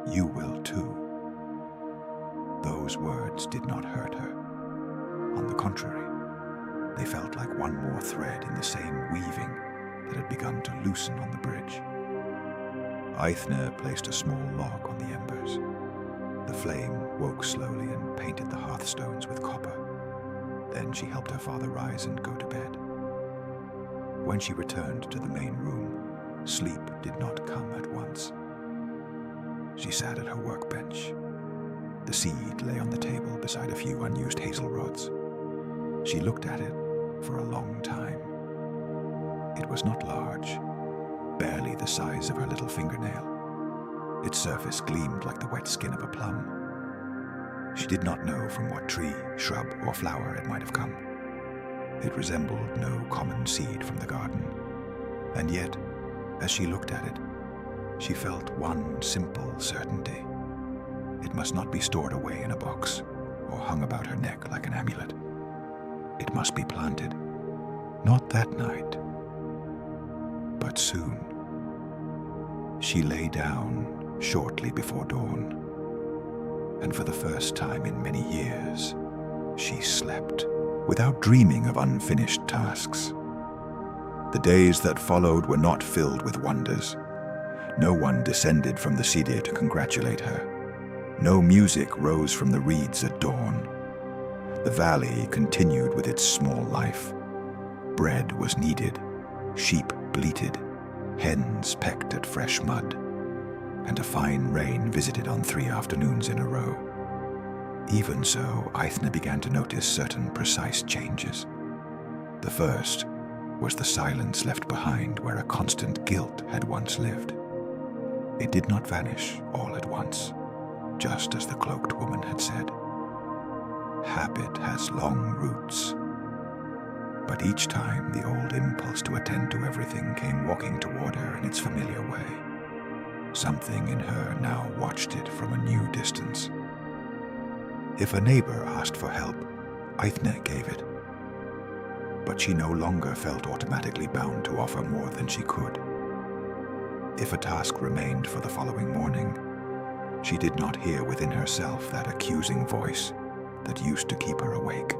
Speaker 1: "You will too." Those words did not hurt her. On the contrary, they felt like one more thread in the same weaving that had begun to loosen on the bridge. Aithne placed a small log on the embers. The flame woke slowly and painted the hearthstones with copper. Then she helped her father rise and go to bed. When she returned to the main room, sleep did not come at once. She sat at her workbench. The seed lay on the table beside a few unused hazel rods. She looked at it for a long time. It was not large, barely the size of her little fingernail. Its surface gleamed like the wet skin of a plum. She did not know from what tree, shrub, or flower it might have come. It resembled no common seed from the garden. And yet, as she looked at it, she felt one simple certainty. It must not be stored away in a box or hung about her neck like an amulet. It must be planted, not that night, but soon. She lay down shortly before dawn, and for the first time in many years, she slept without dreaming of unfinished tasks. The days that followed were not filled with wonders. No one descended from the Sidhe to congratulate her. No music rose from the reeds at dawn. The valley continued with its small life. Bread was needed, sheep bleated, hens pecked at fresh mud, and a fine rain visited on 3 afternoons in a row. Even so, Aithne began to notice certain precise changes. The first was the silence left behind where a constant guilt had once lived. It did not vanish all at once, just as the cloaked woman had said. Habit has long roots. But each time the old impulse to attend to everything came walking toward her in its familiar way. Something in her now watched it from a new distance. If a neighbor asked for help, Aithne gave it. But she no longer felt automatically bound to offer more than she could. If a task remained for the following morning, she did not hear within herself that accusing voice that used to keep her awake.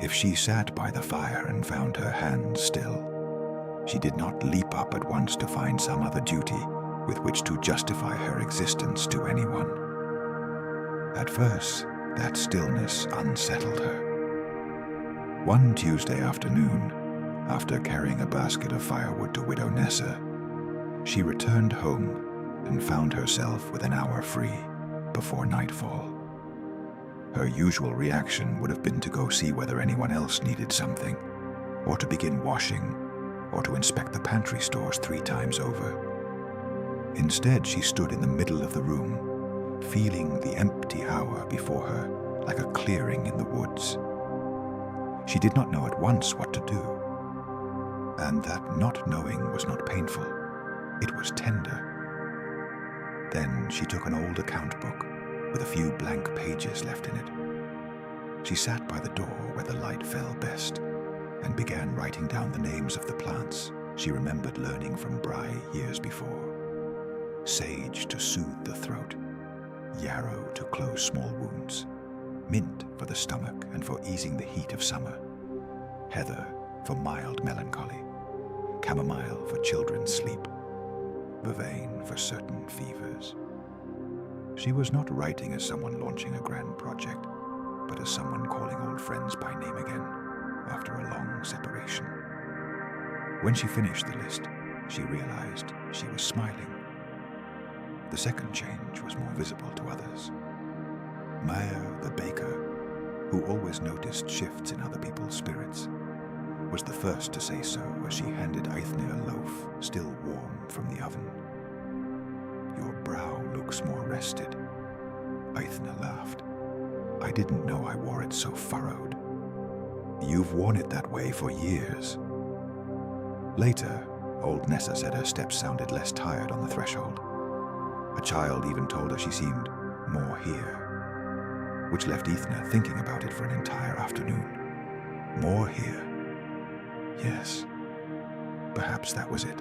Speaker 1: If she sat by the fire and found her hands still, she did not leap up at once to find some other duty with which to justify her existence to anyone. At first, that stillness unsettled her. One Tuesday afternoon, after carrying a basket of firewood to Widow Nessa, she returned home and found herself with an hour free before nightfall. Her usual reaction would have been to go see whether anyone else needed something, or to begin washing, or to inspect the pantry stores 3 times over. Instead, she stood in the middle of the room, feeling the empty hour before her like a clearing in the woods. She did not know at once what to do, and that not knowing was not painful, it was tender. Then she took an old account book with a few blank pages left in it. She sat by the door where the light fell best and began writing down the names of the plants she remembered learning from Bry years before. Sage to soothe the throat, yarrow to close small wounds, mint for the stomach and for easing the heat of summer, heather for mild melancholy, chamomile for children's sleep, vervain for certain fevers. She was not writing as someone launching a grand project, but as someone calling old friends by name again after a long separation. When she finished the list, she realized she was smiling. The second change was more visible to others. Maya, the baker, who always noticed shifts in other people's spirits, was the first to say so as she handed Eithne a loaf, still warm from the oven. "Your brow looks more rested." Eithne laughed. "I didn't know I wore it so furrowed." "You've worn it that way for years." Later, old Nessa said her steps sounded less tired on the threshold. A child even told her she seemed more here, which left Eithne thinking about it for an entire afternoon. More here. Yes, perhaps that was it.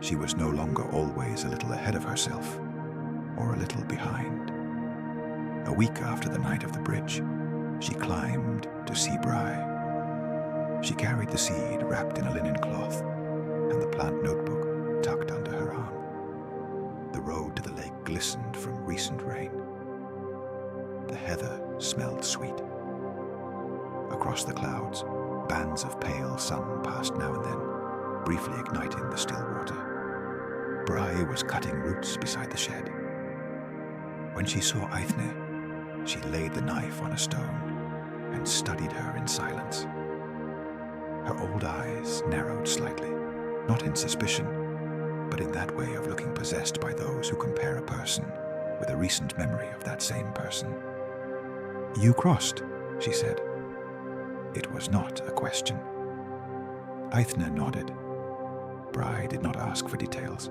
Speaker 1: She was no longer always a little ahead of herself, or a little behind. A week after the night of the bridge, she climbed to see Bry. She carried the seed wrapped in a linen cloth and the plant notebook tucked under her arm. The road to the lake glistened from recent rain. The heather smelled sweet. Across the clouds, bands of pale sun passed now and then, briefly igniting the still water. Bry was cutting roots beside the shed. When she saw Eithne, she laid the knife on a stone and studied her in silence. Her old eyes narrowed slightly, not in suspicion, but in that way of looking possessed by those who compare a person with a recent memory of that same person. "You crossed," she said. It was not a question. Eithne nodded. Bry did not ask for details.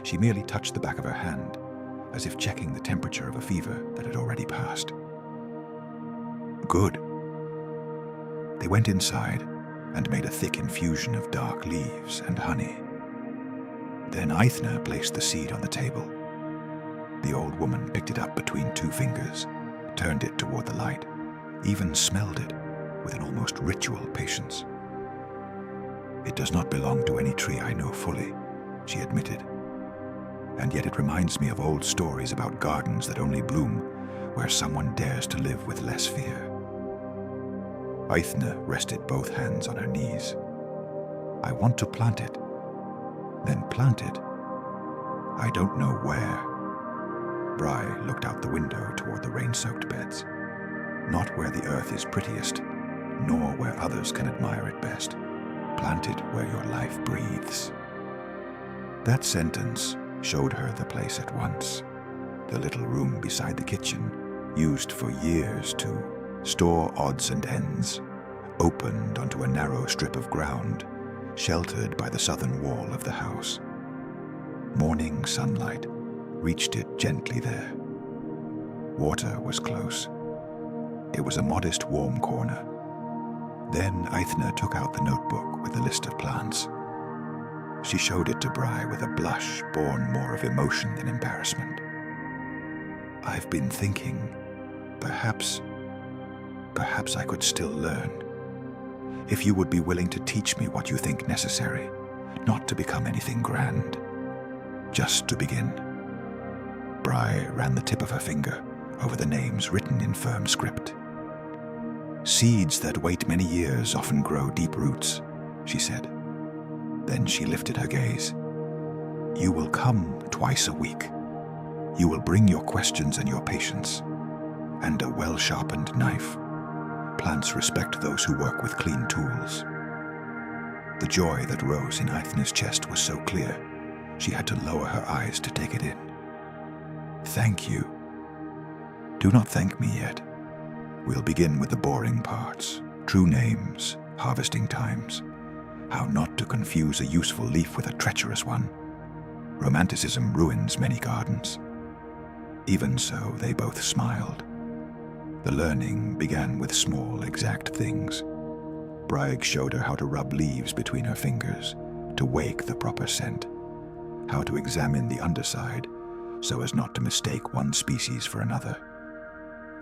Speaker 1: She merely touched the back of her hand, as if checking the temperature of a fever that had already passed. "Good." They went inside and made a thick infusion of dark leaves and honey. Then Eithne placed the seed on the table. The old woman picked it up between two fingers, turned it toward the light, even smelled it with an almost ritual patience. "It does not belong to any tree I know fully," she admitted. "And yet it reminds me of old stories about gardens that only bloom where someone dares to live with less fear." Eithne rested both hands on her knees. "I want to plant it." "Then plant it." "I don't know where." Bry looked out the window toward the rain-soaked beds. "Not where the earth is prettiest, nor where others can admire it best. Plant it where your life breathes." That sentence showed her the place at once. The little room beside the kitchen, used for years to store odds and ends, opened onto a narrow strip of ground, sheltered by the southern wall of the house. Morning sunlight reached it gently there. Water was close. It was a modest, warm corner. Then Eithne took out the notebook with the list of plants. She showed it to Bry with a blush born more of emotion than embarrassment. "I've been thinking, perhaps I could still learn. If you would be willing to teach me what you think necessary, not to become anything grand, just to begin." Bry ran the tip of her finger over the names written in firm script. "Seeds that wait many years often grow deep roots," she said. Then she lifted her gaze. "You will come twice a week. You will bring your questions and your patience, and a well-sharpened knife. Plants respect those who work with clean tools." The joy that rose in Eithne's chest was so clear, she had to lower her eyes to take it in. "Thank you." "Do not thank me yet. We'll begin with the boring parts, true names, harvesting times, how not to confuse a useful leaf with a treacherous one. Romanticism ruins many gardens." Even so, they both smiled. The learning began with small, exact things. Bragg showed her how to rub leaves between her fingers to wake the proper scent, how to examine the underside so as not to mistake one species for another,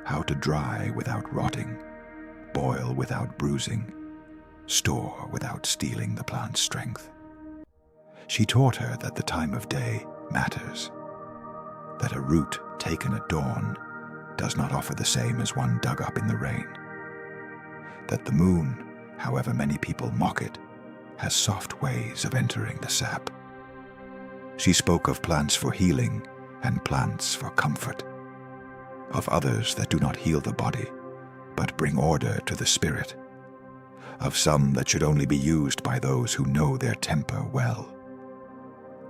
Speaker 1: how to dry without rotting, boil without bruising, store without stealing the plant's strength. She taught her that the time of day matters, that a root taken at dawn does not offer the same as one dug up in the rain, that the moon, however many people mock it, has soft ways of entering the sap. She spoke of plants for healing and plants for comfort, of others that do not heal the body, but bring order to the spirit, of some that should only be used by those who know their temper well.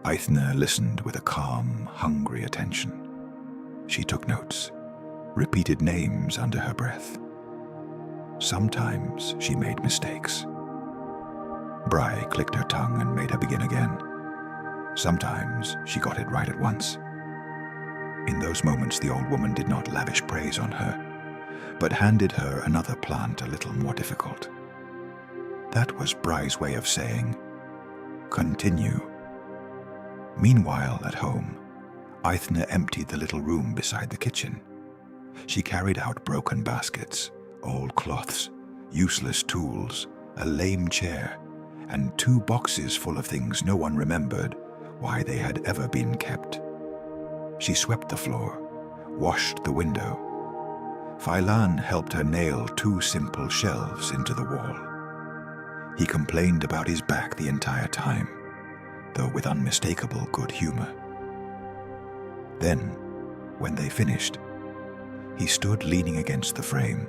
Speaker 1: Aithne listened with a calm, hungry attention. She took notes, repeated names under her breath. Sometimes she made mistakes. Bry clicked her tongue and made her begin again. Sometimes she got it right at once. In those moments, the old woman did not lavish praise on her, but handed her another plant a little more difficult. That was Bry's way of saying, "Continue." Meanwhile, at home, Aithne emptied the little room beside the kitchen. She carried out broken baskets, old cloths, useless tools, a lame chair, and 2 boxes full of things no one remembered why they had ever been kept. She swept the floor, washed the window. Failan helped her nail 2 simple shelves into the wall. He complained about his back the entire time, though with unmistakable good humor. Then, when they finished, he stood leaning against the frame,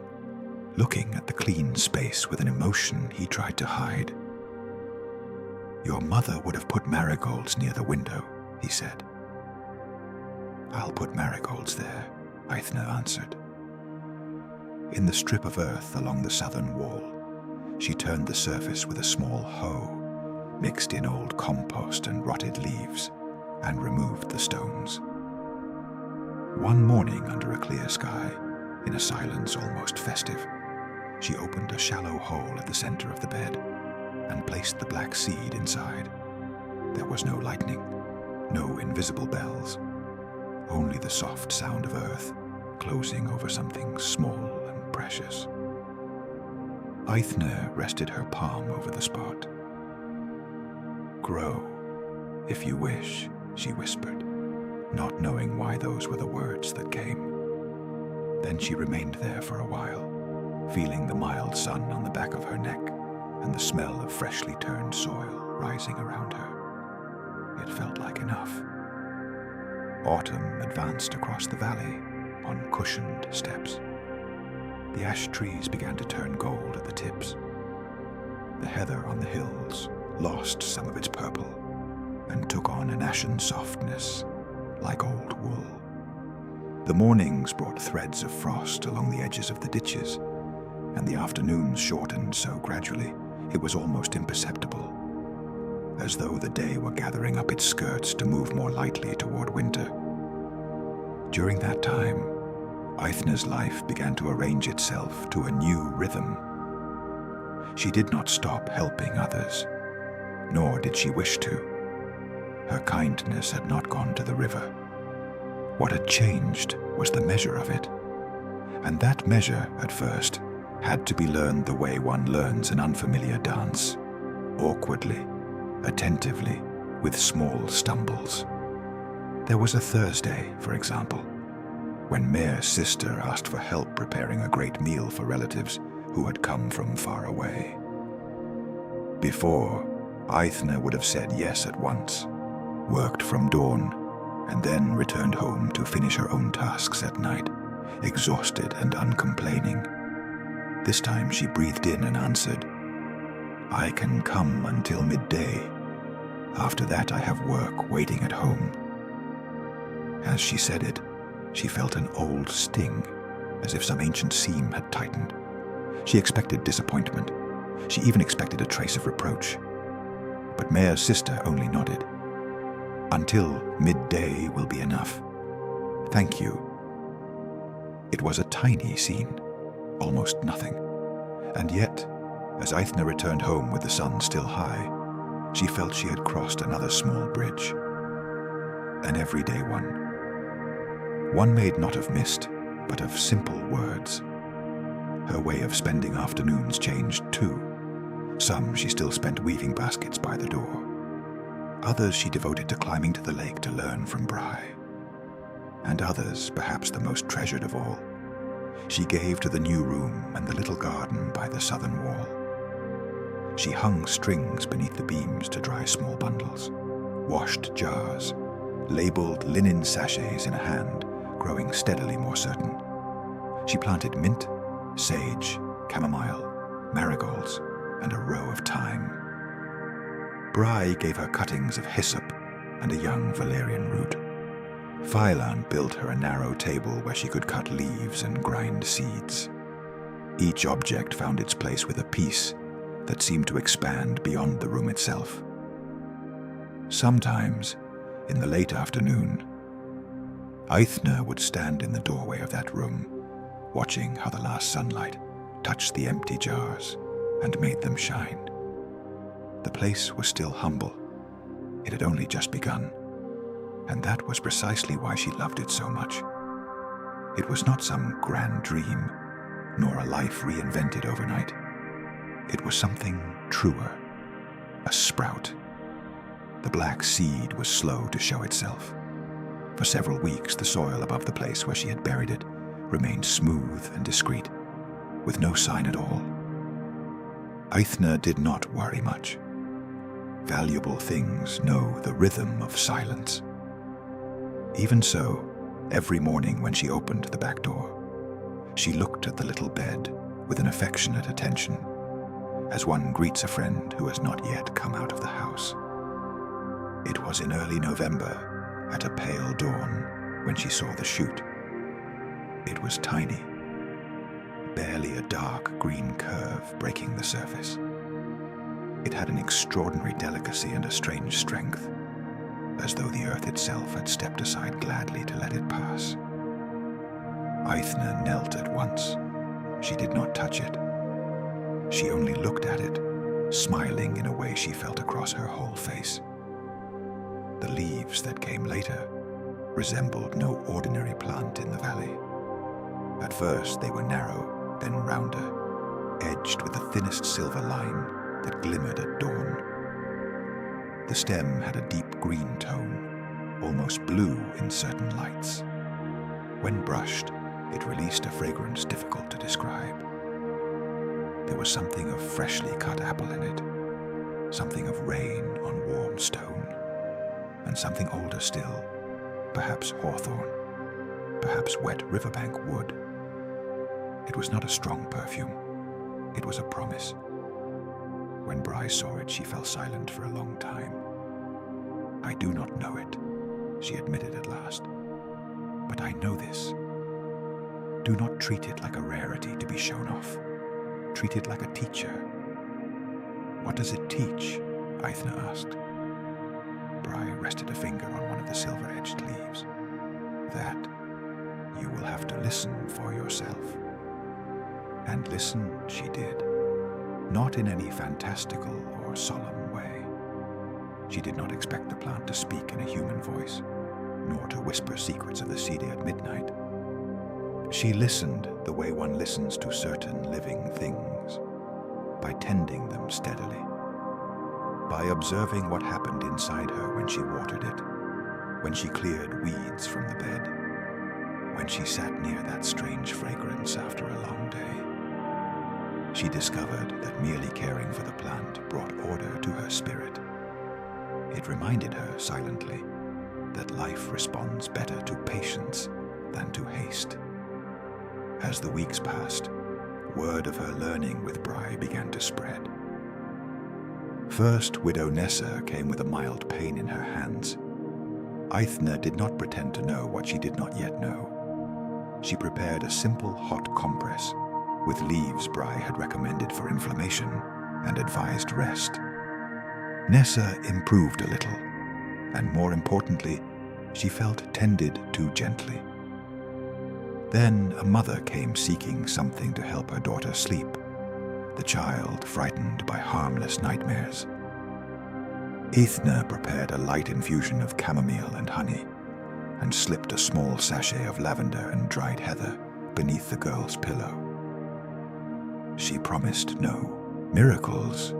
Speaker 1: looking at the clean space with an emotion he tried to hide. "Your mother would have put marigolds near the window," he said. "I'll put marigolds there," Aithne answered. In the strip of earth along the southern wall, she turned the surface with a small hoe, mixed in old compost and rotted leaves, and removed the stones. One morning under a clear sky, in a silence almost festive, she opened a shallow hole at the center of the bed and placed the black seed inside. There was no lightning, no invisible bells, only the soft sound of earth closing over something small and precious. Aithne rested her palm over the spot. "Grow, if you wish," she whispered, not knowing why those were the words that came. Then she remained there for a while, feeling the mild sun on the back of her neck and the smell of freshly turned soil rising around her. It felt like enough. Autumn advanced across the valley on cushioned steps. The ash trees began to turn gold at the tips. The heather on the hills lost some of its purple and took on an ashen softness like old wool. The mornings brought threads of frost along the edges of the ditches, and the afternoons shortened so gradually it was almost imperceptible, as though the day were gathering up its skirts to move more lightly toward winter. During that time, Aithne's life began to arrange itself to a new rhythm. She did not stop helping others, nor did she wish to. Her kindness had not gone to the river. What had changed was the measure of it, and that measure, at first, had to be learned the way one learns an unfamiliar dance, awkwardly, attentively, with small stumbles. There was a Thursday, for example, when Mare's sister asked for help preparing a great meal for relatives who had come from far away. Before, Aithne would have said yes at once, worked from dawn, and then returned home to finish her own tasks at night, exhausted and uncomplaining. This time she breathed in and answered, "I can come until midday. After that I have work waiting at home." As she said it, she felt an old sting, as if some ancient seam had tightened. She expected disappointment. She even expected a trace of reproach. But Mare's sister only nodded. "Until midday will be enough. Thank you." It was a tiny scene, almost nothing. And yet, as Aithne returned home with the sun still high, she felt she had crossed another small bridge. An everyday one. One made not of mist, but of simple words. Her way of spending afternoons changed too. Some she still spent weaving baskets by the door. Others she devoted to climbing to the lake to learn from Bry. And others, perhaps the most treasured of all, she gave to the new room and the little garden by the southern wall. She hung strings beneath the beams to dry small bundles, washed jars, labeled linen sachets in a hand, growing steadily more certain. She planted mint, sage, chamomile, marigolds, and a row of thyme. Bry gave her cuttings of hyssop and a young valerian root. Phylan built her a narrow table where she could cut leaves and grind seeds. Each object found its place with a peace that seemed to expand beyond the room itself. Sometimes, in the late afternoon, Aithne would stand in the doorway of that room, watching how the last sunlight touched the empty jars and made them shine. The place was still humble. It had only just begun, and that was precisely why she loved it so much. It was not some grand dream, nor a life reinvented overnight. It was something truer, a sprout. The black seed was slow to show itself. For several weeks, the soil above the place where she had buried it remained smooth and discreet, with no sign at all. Aithne did not worry much. Valuable things know the rhythm of silence. Even so, every morning when she opened the back door, she looked at the little bed with an affectionate attention, as one greets a friend who has not yet come out of the house. It was in early November, at a pale dawn, when she saw the shoot. It was tiny, barely a dark green curve breaking the surface. It had an extraordinary delicacy and a strange strength, as though the earth itself had stepped aside gladly to let it pass. Aithne knelt at once. She did not touch it. She only looked at it, smiling in a way she felt across her whole face. The leaves that came later resembled no ordinary plant in the valley. At first they were narrow, then rounder, edged with the thinnest silver line that glimmered at dawn. The stem had a deep green tone, almost blue in certain lights. When brushed, it released a fragrance difficult to describe. There was something of freshly cut apple in it, something of rain on warm stone, and something older still, perhaps hawthorn, perhaps wet riverbank wood. It was not a strong perfume. It was a promise. When Bry saw it, she fell silent for a long time. "I do not know it," she admitted at last. "But I know this. Do not treat it like a rarity to be shown off. Treat it like a teacher." "What does it teach?" Aithne asked. Bry rested a finger on one of the silver-edged leaves. "That you will have to listen for yourself." And listen she did, not in any fantastical or solemn way. She did not expect the plant to speak in a human voice, nor to whisper secrets of the city at midnight. She listened the way one listens to certain living things, by tending them steadily, by observing what happened inside her when she watered it, when she cleared weeds from the bed, when she sat near that strange fragrance after a long day. She discovered that merely caring for the plant brought order to her spirit. It reminded her, silently, that life responds better to patience than to haste. As the weeks passed, word of her learning with Bry began to spread. First, Widow Nessa came with a mild pain in her hands. Aithne did not pretend to know what she did not yet know. She prepared a simple hot compress with leaves Bry had recommended for inflammation and advised rest. Nessa improved a little, and more importantly, she felt tended to gently. Then a mother came seeking something to help her daughter sleep, the child frightened by harmless nightmares. Aithne prepared a light infusion of chamomile and honey, and slipped a small sachet of lavender and dried heather beneath the girl's pillow. She promised no miracles,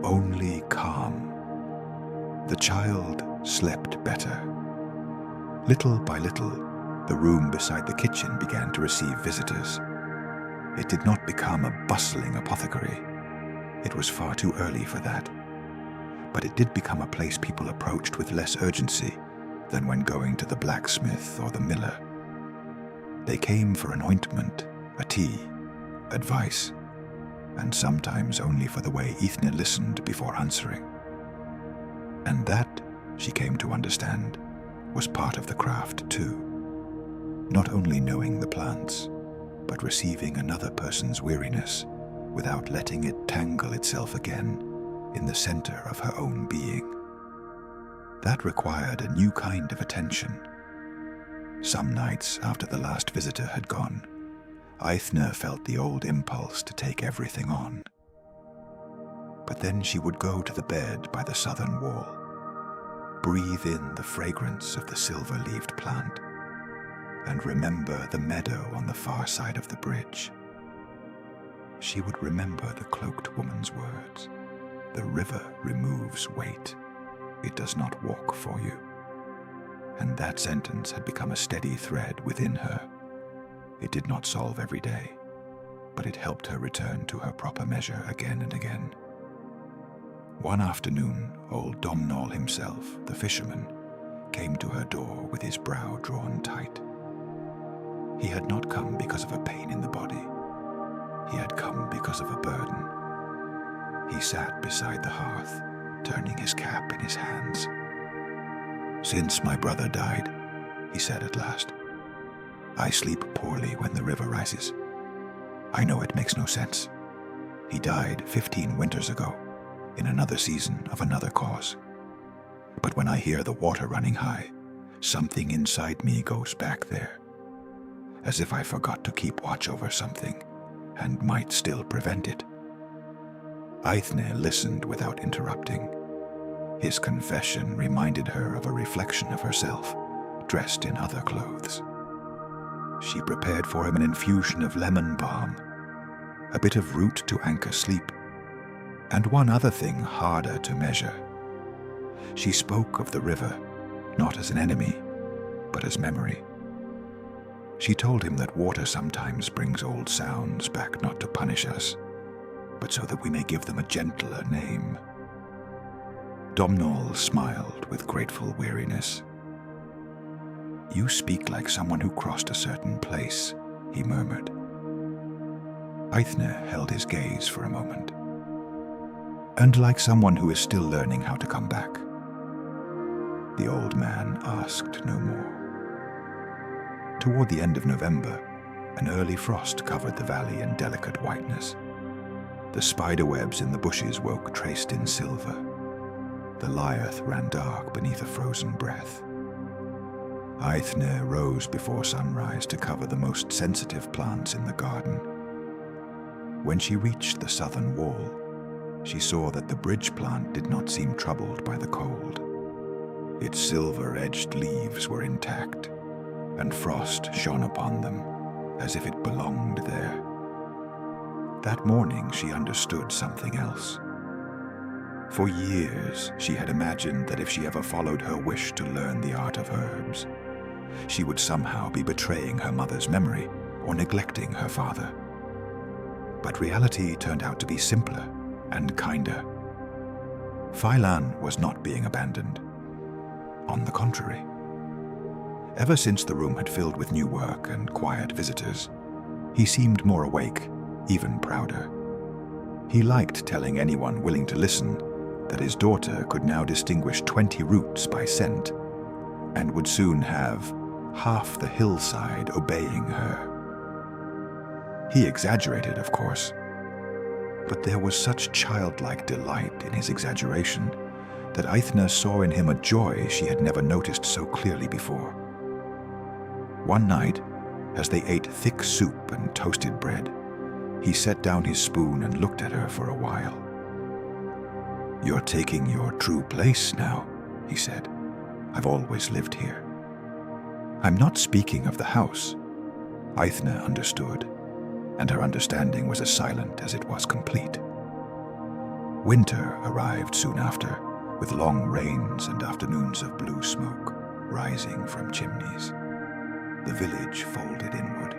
Speaker 1: only calm. The child slept better. Little by little, the room beside the kitchen began to receive visitors. It did not become a bustling apothecary. It was far too early for that. but it did become a place people approached with less urgency than when going to the blacksmith or the miller. They came for an ointment, a tea, advice, and sometimes only for the way Ethne listened before answering. And that, she came to understand, was part of the craft too. Not only knowing the plants, but receiving another person's weariness without letting it tangle itself again in the center of her own being. That required a new kind of attention. Some nights after the last visitor had gone, Ethne felt the old impulse to take everything on. But then she would go to the bed by the southern wall, breathe in the fragrance of the silver-leaved plant, and remember the meadow on the far side of the bridge. She would remember the cloaked woman's words. The river removes weight. It does not walk for you. And that sentence had become a steady thread within her. It did not solve every day, but it helped her return to her proper measure again and again. One afternoon, old Domhnall himself, the fisherman, came to her door with his brow drawn tight. He had not come because of a pain in the body. He had come because of a burden. He sat beside the hearth, turning his cap in his hands. "Since my brother died," he said at last, "I sleep poorly when the river rises. I know it makes no sense. He died 15 winters ago, in another season of another cause. But when I hear the water running high, something inside me goes back there, as if I forgot to keep watch over something and might still prevent it." Ethne listened without interrupting. His confession reminded her of a reflection of herself, dressed in other clothes. She prepared for him an infusion of lemon balm, a bit of root to anchor sleep, and one other thing harder to measure. She spoke of the river, not as an enemy, but as memory. She told him that water sometimes brings old sounds back not to punish us, but so that we may give them a gentler name. Domhnall smiled with grateful weariness. "You speak like someone who crossed a certain place," he murmured. Ethne held his gaze for a moment. "And like someone who is still learning how to come back." The old man asked no more. Toward the end of November, an early frost covered the valley in delicate whiteness. The spiderwebs in the bushes woke traced in silver. The lyre ran dark beneath a frozen breath. Ethne rose before sunrise to cover the most sensitive plants in the garden. When she reached the southern wall, she saw that the bridge plant did not seem troubled by the cold. Its silver-edged leaves were intact, and frost shone upon them as if it belonged there. That morning she understood something else. For years she had imagined that if she ever followed her wish to learn the art of herbs, she would somehow be betraying her mother's memory or neglecting her father. But reality turned out to be simpler and kinder. Phailan was not being abandoned. On the contrary. Ever since the room had filled with new work and quiet visitors, he seemed more awake, even prouder. He liked telling anyone willing to listen that his daughter could now distinguish 20 roots by scent and would soon have half the hillside obeying her. He exaggerated, of course, but there was such childlike delight in his exaggeration that Ethne saw in him a joy she had never noticed so clearly before. One night, as they ate thick soup and toasted bread, he set down his spoon and looked at her for a while. "You're taking your true place now," he said. "I've always lived here." "I'm not speaking of the house." Ethne understood, and her understanding was as silent as it was complete. Winter arrived soon after, with long rains and afternoons of blue smoke rising from chimneys. The village folded inward.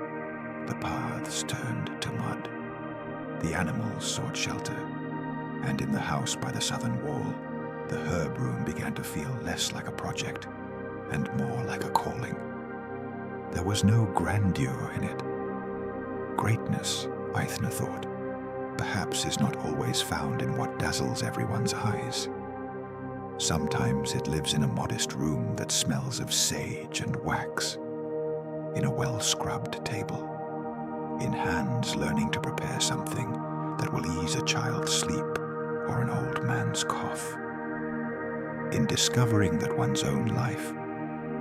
Speaker 1: The paths turned to mud. The animals sought shelter, and in the house by the southern wall, the herb room began to feel less like a project and more like a calling. There was no grandeur in it. Greatness, Aithna thought, perhaps is not always found in what dazzles everyone's eyes. Sometimes it lives in a modest room that smells of sage and wax, in a well-scrubbed table, in hands learning to prepare something that will ease a child's sleep or an old man's cough. In discovering that one's own life,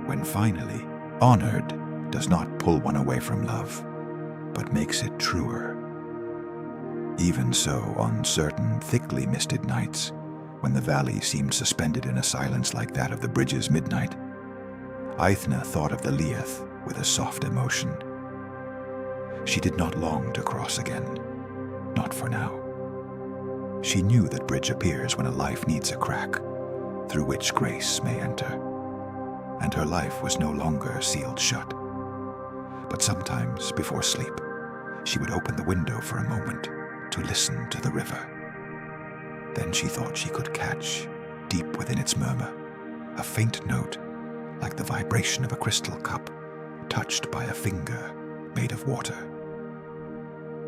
Speaker 1: when finally honored, does not pull one away from love, but makes it truer. Even so, on certain thickly misted nights, when the valley seemed suspended in a silence like that of the bridge's midnight, Aithna thought of the Liath with a soft emotion. She did not long to cross again, not for now. She knew that bridge appears when a life needs a crack, through which grace may enter, and her life was no longer sealed shut. But sometimes, before sleep, she would open the window for a moment to listen to the river. Then she thought she could catch, deep within its murmur, a faint note like the vibration of a crystal cup touched by a finger made of water.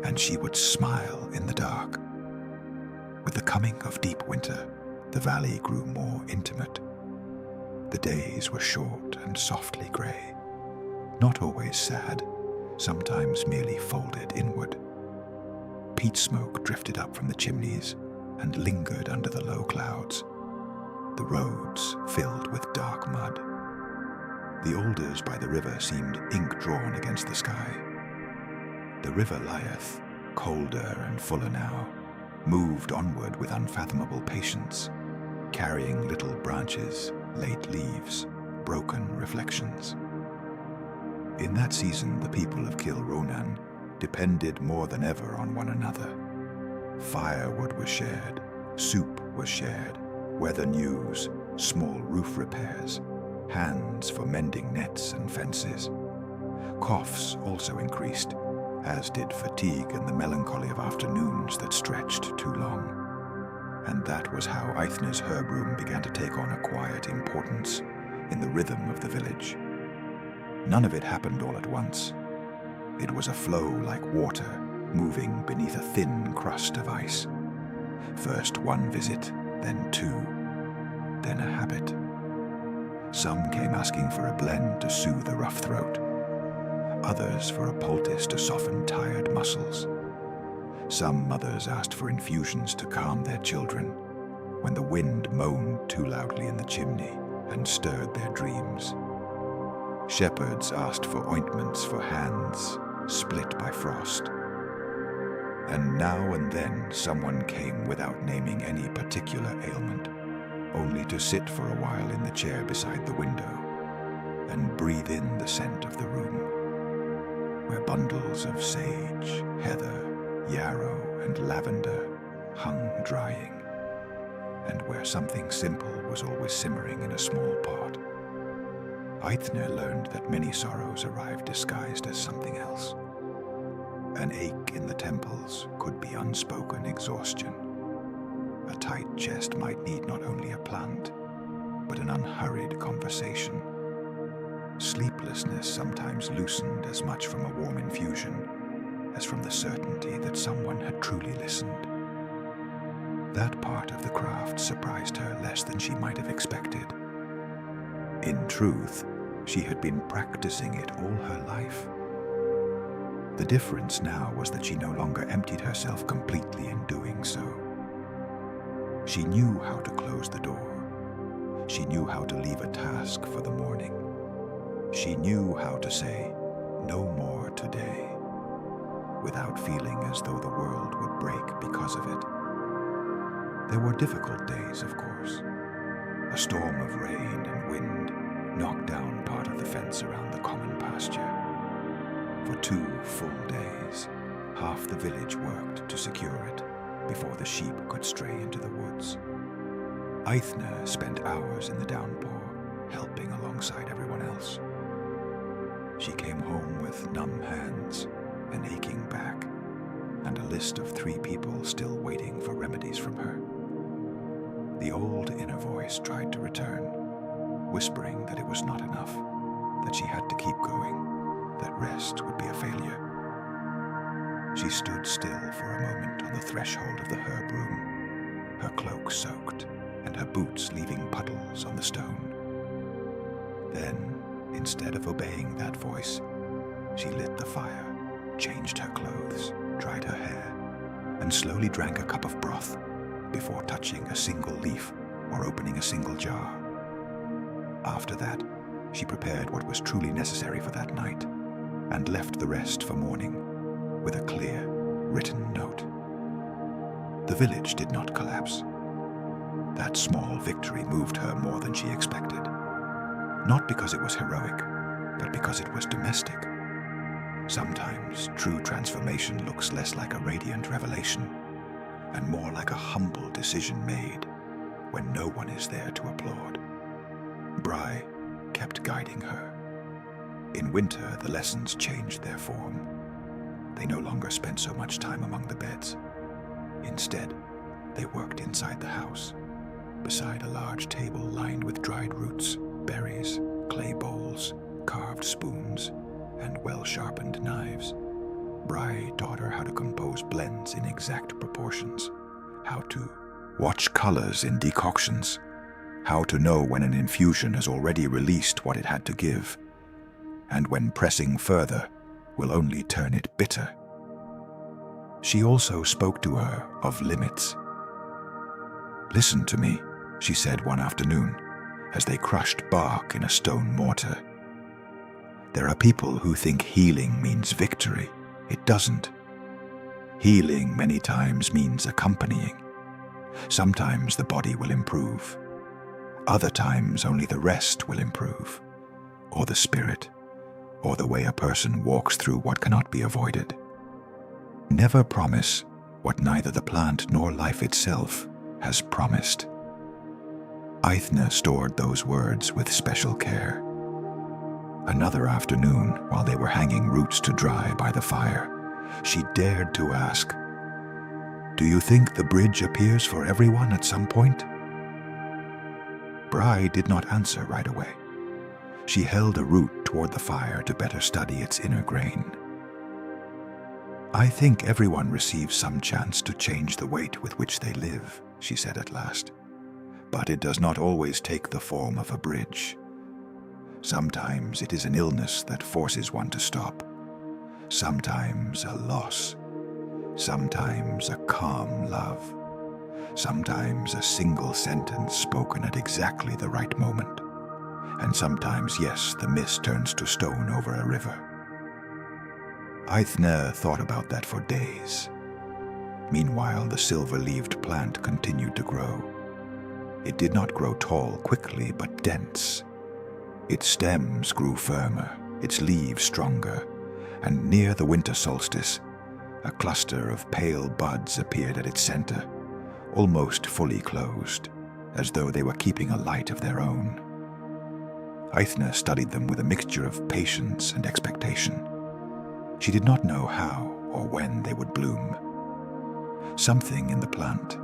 Speaker 1: And she would smile in the dark. With the coming of deep winter, the valley grew more intimate. The days were short and softly grey, not always sad, sometimes merely folded inward. Peat smoke drifted up from the chimneys and lingered under the low clouds, the roads filled with dark mud. The alders by the river seemed ink drawn against the sky. The river lieth, colder and fuller now, moved onward with unfathomable patience, carrying little branches, late leaves, broken reflections. In that season, the people of Kilronan depended more than ever on one another. Firewood was shared, soup was shared, weather news, small roof repairs, hands for mending nets and fences. Coughs also increased, as did fatigue and the melancholy of afternoons that stretched too long. And that was how Aithna's herb room began to take on a quiet importance in the rhythm of the village. None of it happened all at once. It was a flow like water, moving beneath a thin crust of ice. First one visit, then two, then a habit. Some came asking for a blend to soothe a rough throat, others for a poultice to soften tired muscles. Some mothers asked for infusions to calm their children when the wind moaned too loudly in the chimney and stirred their dreams. Shepherds asked for ointments for hands split by frost. And now and then someone came without naming any particular ailment, only to sit for a while in the chair beside the window and breathe in the scent of the room, where bundles of sage, heather, yarrow, and lavender hung drying, and where something simple was always simmering in a small pot. Aithna learned that many sorrows arrived disguised as something else. An ache in the temples could be unspoken exhaustion. A tight chest might need not only a plant, but an unhurried conversation. Sleeplessness sometimes loosened as much from a warm infusion as from the certainty that someone had truly listened. That part of the craft surprised her less than she might have expected. In truth, she had been practicing it all her life. The difference now was that she no longer emptied herself completely in doing so. She knew how to close the door. She knew how to leave a task for the morning. She knew how to say, "No more today," without feeling as though the world would break because of it. There were difficult days, of course. A storm of rain and wind knocked down part of the fence around the common pasture. For 2 full days, half the village worked to secure it before the sheep could stray into the woods. Aithna spent hours in the downpour, helping alongside everyone else. She came home with numb hands, an aching back, and a list of 3 people still waiting for remedies from her. The old inner voice tried to return, whispering that it was not enough, that she had to keep going, that rest would be a failure. She stood still for a moment on the threshold of the herb room, her cloak soaked and her boots leaving puddles on the stone. Then, instead of obeying that voice, she lit the fire, changed her clothes, dried her hair, and slowly drank a cup of broth before touching a single leaf or opening a single jar. After that, she prepared what was truly necessary for that night and left the rest for morning with a clear, written note. The village did not collapse. That small victory moved her more than she expected. Not because it was heroic, but because it was domestic. Sometimes true transformation looks less like a radiant revelation and more like a humble decision made when no one is there to applaud. Bry kept guiding her. In winter, the lessons changed their form. They no longer spent so much time among the beds. Instead, they worked inside the house, beside a large table lined with dried roots, berries, clay bowls, carved spoons, and well-sharpened knives. Bry taught her how to compose blends in exact proportions, how to watch colors in decoctions, how to know when an infusion has already released what it had to give, and when pressing further will only turn it bitter. She also spoke to her of limits. "Listen to me," she said one afternoon, as they crushed bark in a stone mortar. "There are people who think healing means victory. It doesn't. Healing many times means accompanying. Sometimes the body will improve. Other times only the rest will improve, or the spirit, or the way a person walks through what cannot be avoided. Never promise what neither the plant nor life itself has promised." Aithne stored those words with special care. Another afternoon, while they were hanging roots to dry by the fire, she dared to ask, "Do you think the bridge appears for everyone at some point?" Bry did not answer right away. She held a root toward the fire to better study its inner grain. "I think everyone receives some chance to change the weight with which they live," she said at last. "But it does not always take the form of a bridge. Sometimes it is an illness that forces one to stop. Sometimes a loss. Sometimes a calm love. Sometimes a single sentence spoken at exactly the right moment. And sometimes, yes, the mist turns to stone over a river." Aithne thought about that for days. Meanwhile, the silver-leaved plant continued to grow. It did not grow tall quickly, but dense. Its stems grew firmer, its leaves stronger, and near the winter solstice, a cluster of pale buds appeared at its center, almost fully closed, as though they were keeping a light of their own. Aithne studied them with a mixture of patience and expectation. She did not know how or when they would bloom. Something in the plant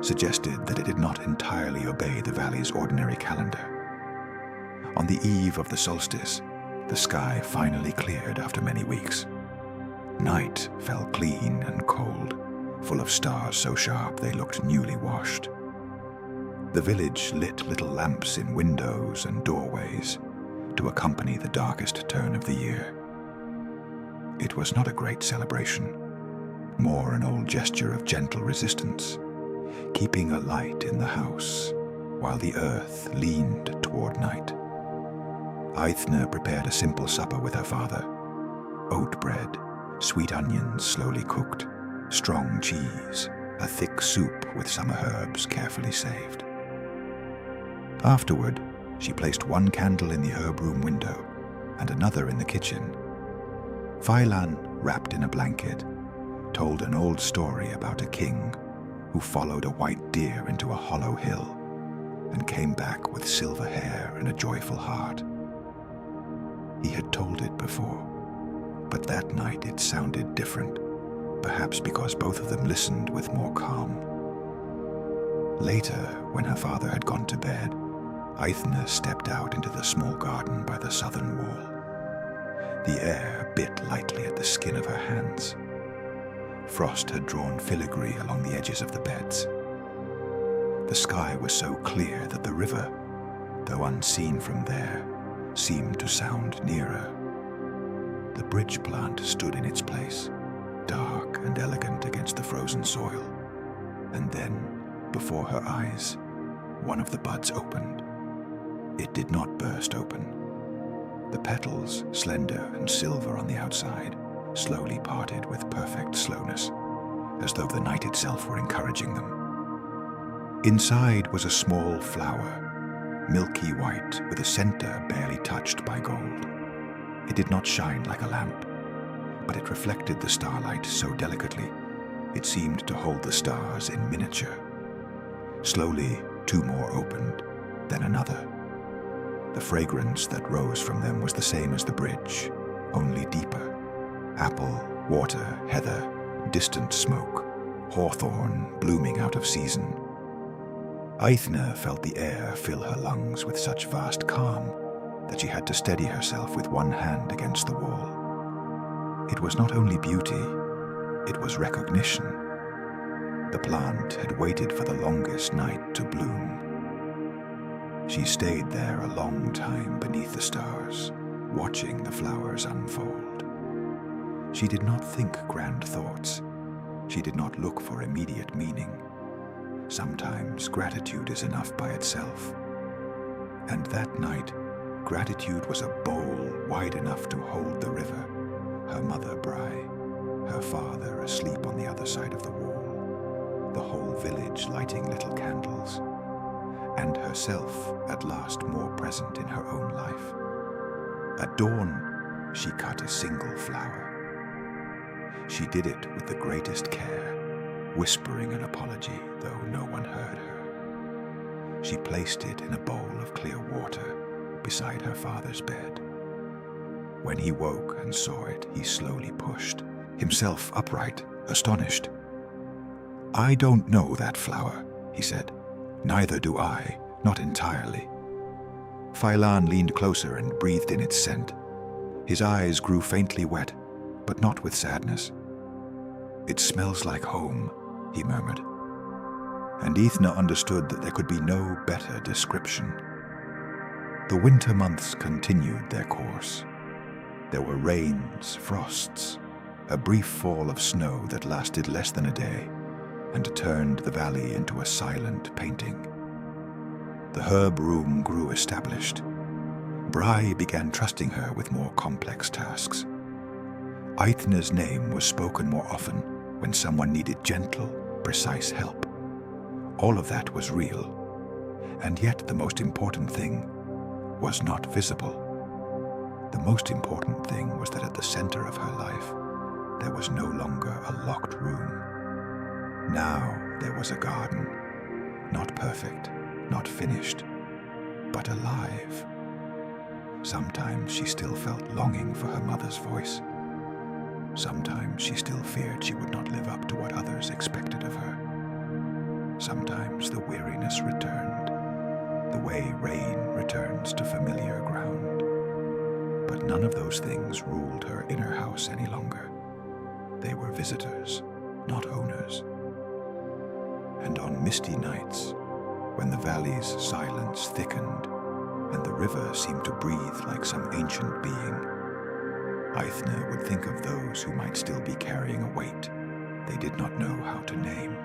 Speaker 1: suggested that it did not entirely obey the valley's ordinary calendar. On the eve of the solstice, the sky finally cleared after many weeks. Night fell clean and cold, full of stars so sharp they looked newly washed. The village lit little lamps in windows and doorways to accompany the darkest turn of the year. It was not a great celebration, more an old gesture of gentle resistance, keeping a light in the house while the earth leaned toward night. Aithne prepared a simple supper with her father: oat bread, sweet onions slowly cooked, strong cheese, a thick soup with summer herbs carefully saved. Afterward, she placed one candle in the herb room window and another in the kitchen. Phylan, wrapped in a blanket, told an old story about a king who followed a white deer into a hollow hill and came back with silver hair and a joyful heart. He had told it before, but that night it sounded different, perhaps because both of them listened with more calm. Later, when her father had gone to bed, Aithne stepped out into the small garden by the southern wall. The air bit lightly at the skin of her hands. Frost had drawn filigree along the edges of the beds. The sky was so clear that the river, though unseen from there, seemed to sound nearer. The bridge plant stood in its place, dark and elegant against the frozen soil. And then, before her eyes, one of the buds opened. It did not burst open. The petals, slender and silver on the outside, slowly parted with perfect slowness, as though the night itself were encouraging them. Inside was a small flower, milky white with a center barely touched by gold. It did not shine like a lamp, but it reflected the starlight so delicately it seemed to hold the stars in miniature. Slowly, 2 more opened, then another. The fragrance that rose from them was the same as the bridge, only deeper. Apple, water, heather, distant smoke, hawthorn blooming out of season. Aithne felt the air fill her lungs with such vast calm that she had to steady herself with one hand against the wall. It was not only beauty, it was recognition. The plant had waited for the longest night to bloom. She stayed there a long time beneath the stars, watching the flowers unfold. She did not think grand thoughts. She did not look for immediate meaning. Sometimes gratitude is enough by itself. And that night, gratitude was a bowl wide enough to hold the river, her mother Bry, her father asleep on the other side of the wall, the whole village lighting little candles, and herself at last more present in her own life. At dawn, she cut a single flower. She did it with the greatest care, whispering an apology, though no one heard her. She placed it in a bowl of clear water beside her father's bed. When he woke and saw it, he slowly pushed, himself upright, astonished. "I don't know that flower," he said. "Neither do I, not entirely." Phylan leaned closer and breathed in its scent. His eyes grew faintly wet, but not with sadness. "It smells like home," he murmured. And Aithne understood that there could be no better description. The winter months continued their course. There were rains, frosts, a brief fall of snow that lasted less than a day and turned the valley into a silent painting. The herb room grew established. Bry began trusting her with more complex tasks. Aithne's name was spoken more often when someone needed gentle, precise help. All of that was real, and yet the most important thing was not visible. The most important thing was that at the center of her life, there was no longer a locked room. Now there was a garden, not perfect, not finished, but alive. Sometimes she still felt longing for her mother's voice. Sometimes she still feared she would not live up to what others expected of her. Sometimes the weariness returned, the way rain returns to familiar ground. But none of those things ruled her inner house any longer. They were visitors, not owners. And on misty nights, when the valley's silence thickened and the river seemed to breathe like some ancient being, Aithne would think of those who might still be carrying a weight they did not know how to name.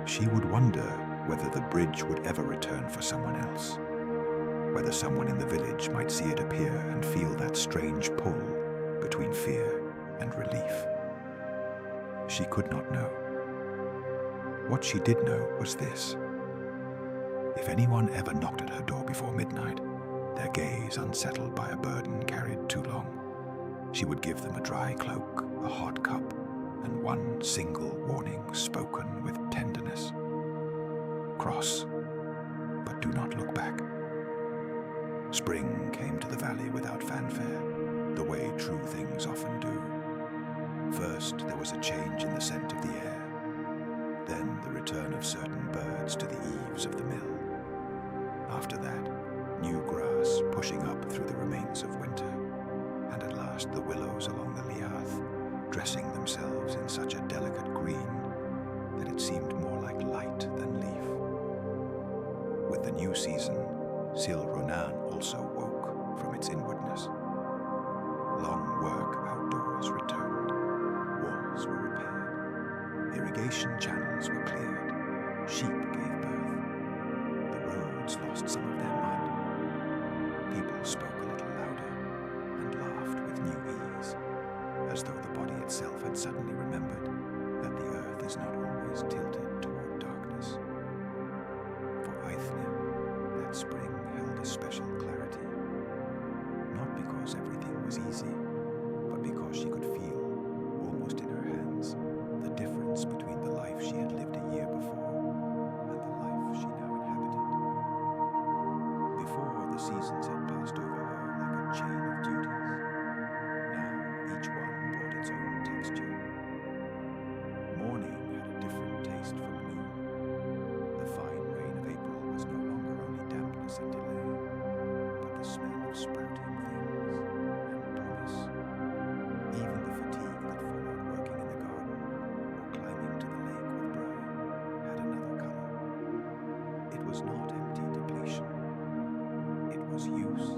Speaker 1: She would wonder whether the bridge would ever return for someone else, whether someone in the village might see it appear and feel that strange pull between fear and relief. She could not know. What she did know was this: if anyone ever knocked at her door before midnight, their gaze unsettled by a burden carried too long, she would give them a dry cloak, a hot cup, and one single warning spoken with tenderness. Cross, but do not look back. Spring came to the valley without fanfare, the way true things often do. First, there was a change in the scent of the air. Then the return of certain birds to the eaves of the mill. After that, new grass pushing up through the remains of winter, and at last the willows along the Liath, dressing themselves in such a delicate green that it seemed more like light than leaf. With the new season, Sil Ronan also woke from its inwardness. Long work outdoors returned. Walls were repaired. Irrigation channels were cleared. Sheep gave birth. The roads lost some of their mud. People spoke a little louder and laughed with new ease, as though the body itself had suddenly remembered that the earth is not always tilted toward darkness. For Aithne, that spring held a special clarity, not because everything was easy, but because she could feel, almost in her hands, the difference between the life she had lived a year before and the life she now inhabited. Before, the seasons had passed over her like a chain of duties. Now each one brought its own texture. Morning had a different taste from noon. The fine rain of April was no longer only dampness and delay, but the smell of sprouting things and promise. Even the fatigue that followed working in the garden or climbing to the lake with Bry had another color. It was not empty depletion. It was use.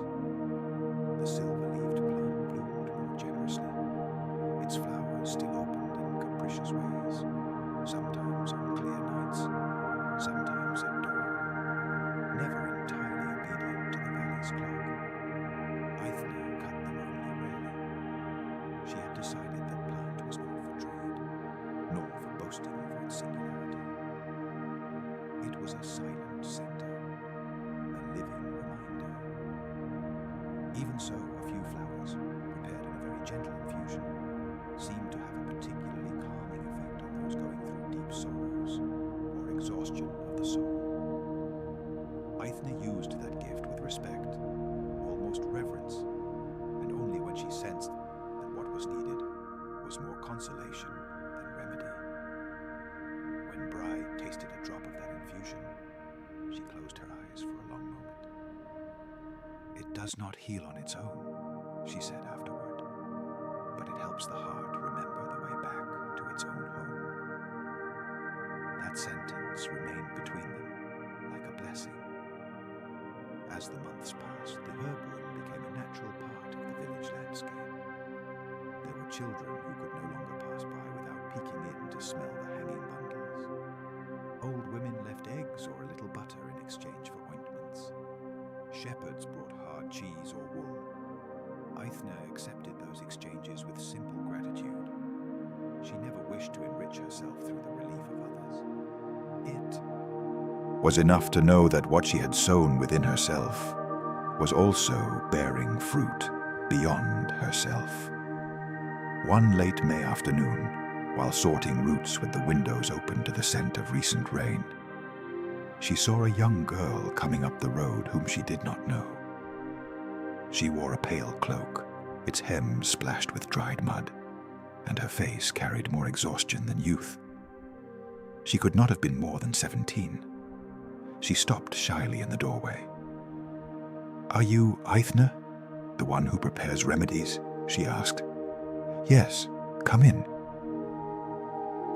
Speaker 1: The silver-leaved plant bloomed more generously. Its flowers still opened in capricious ways, sometimes on clear nights, sometimes at dawn, never entirely obedient to the valley's clock. Aithne cut them only rarely. She had decided that plant was not for trade, nor for boasting over its singularity. It was a silent center, a living reminder. Even so, a few flowers, prepared in a very gentle infusion, seemed to have a particularly calming effect on those going through deep sorrows or exhaustion of the soul. Aithne used that gift with respect, almost reverence, and only when she sensed that what was needed was more consolation than remedy. When Bry tasted a drop of that infusion, she closed her eyes for a long moment. "It does not heal on its own," she said afterward, "but it helps the heart remember the way back to its own home." That sentence remained between them like a blessing. As the months passed, the herb room became a natural part of the village landscape. There were children who could no longer pass by without peeking in to smell the hanging bundles. Old women left eggs or a little butter in exchange for ointments. Shepherds brought hard cheese or wool. Aithne accepted those exchanges with simple gratitude. She never wished to enrich herself through the relief of others. It was enough to know that what she had sown within herself was also bearing fruit beyond herself. One late May afternoon, while sorting roots with the windows open to the scent of recent rain, she saw a young girl coming up the road whom she did not know. She wore a pale cloak, its hem splashed with dried mud, and her face carried more exhaustion than youth. She could not have been more than 17. She stopped shyly in the doorway. "Are you Aithne, the one who prepares remedies?" she asked. "Yes, come in."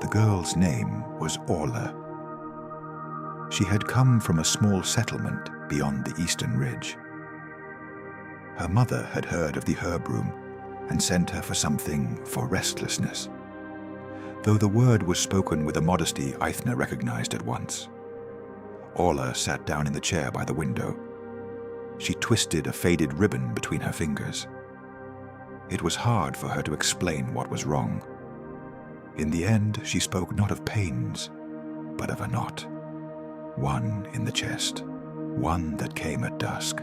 Speaker 1: The girl's name was Orla. She had come from a small settlement beyond the eastern ridge. Her mother had heard of the herb room and sent her for something for restlessness, though the word was spoken with a modesty Aithne recognized at once. Orla sat down in the chair by the window. She twisted a faded ribbon between her fingers. It was hard for her to explain what was wrong. In the end, she spoke not of pains, but of a knot. One in the chest, one that came at dusk,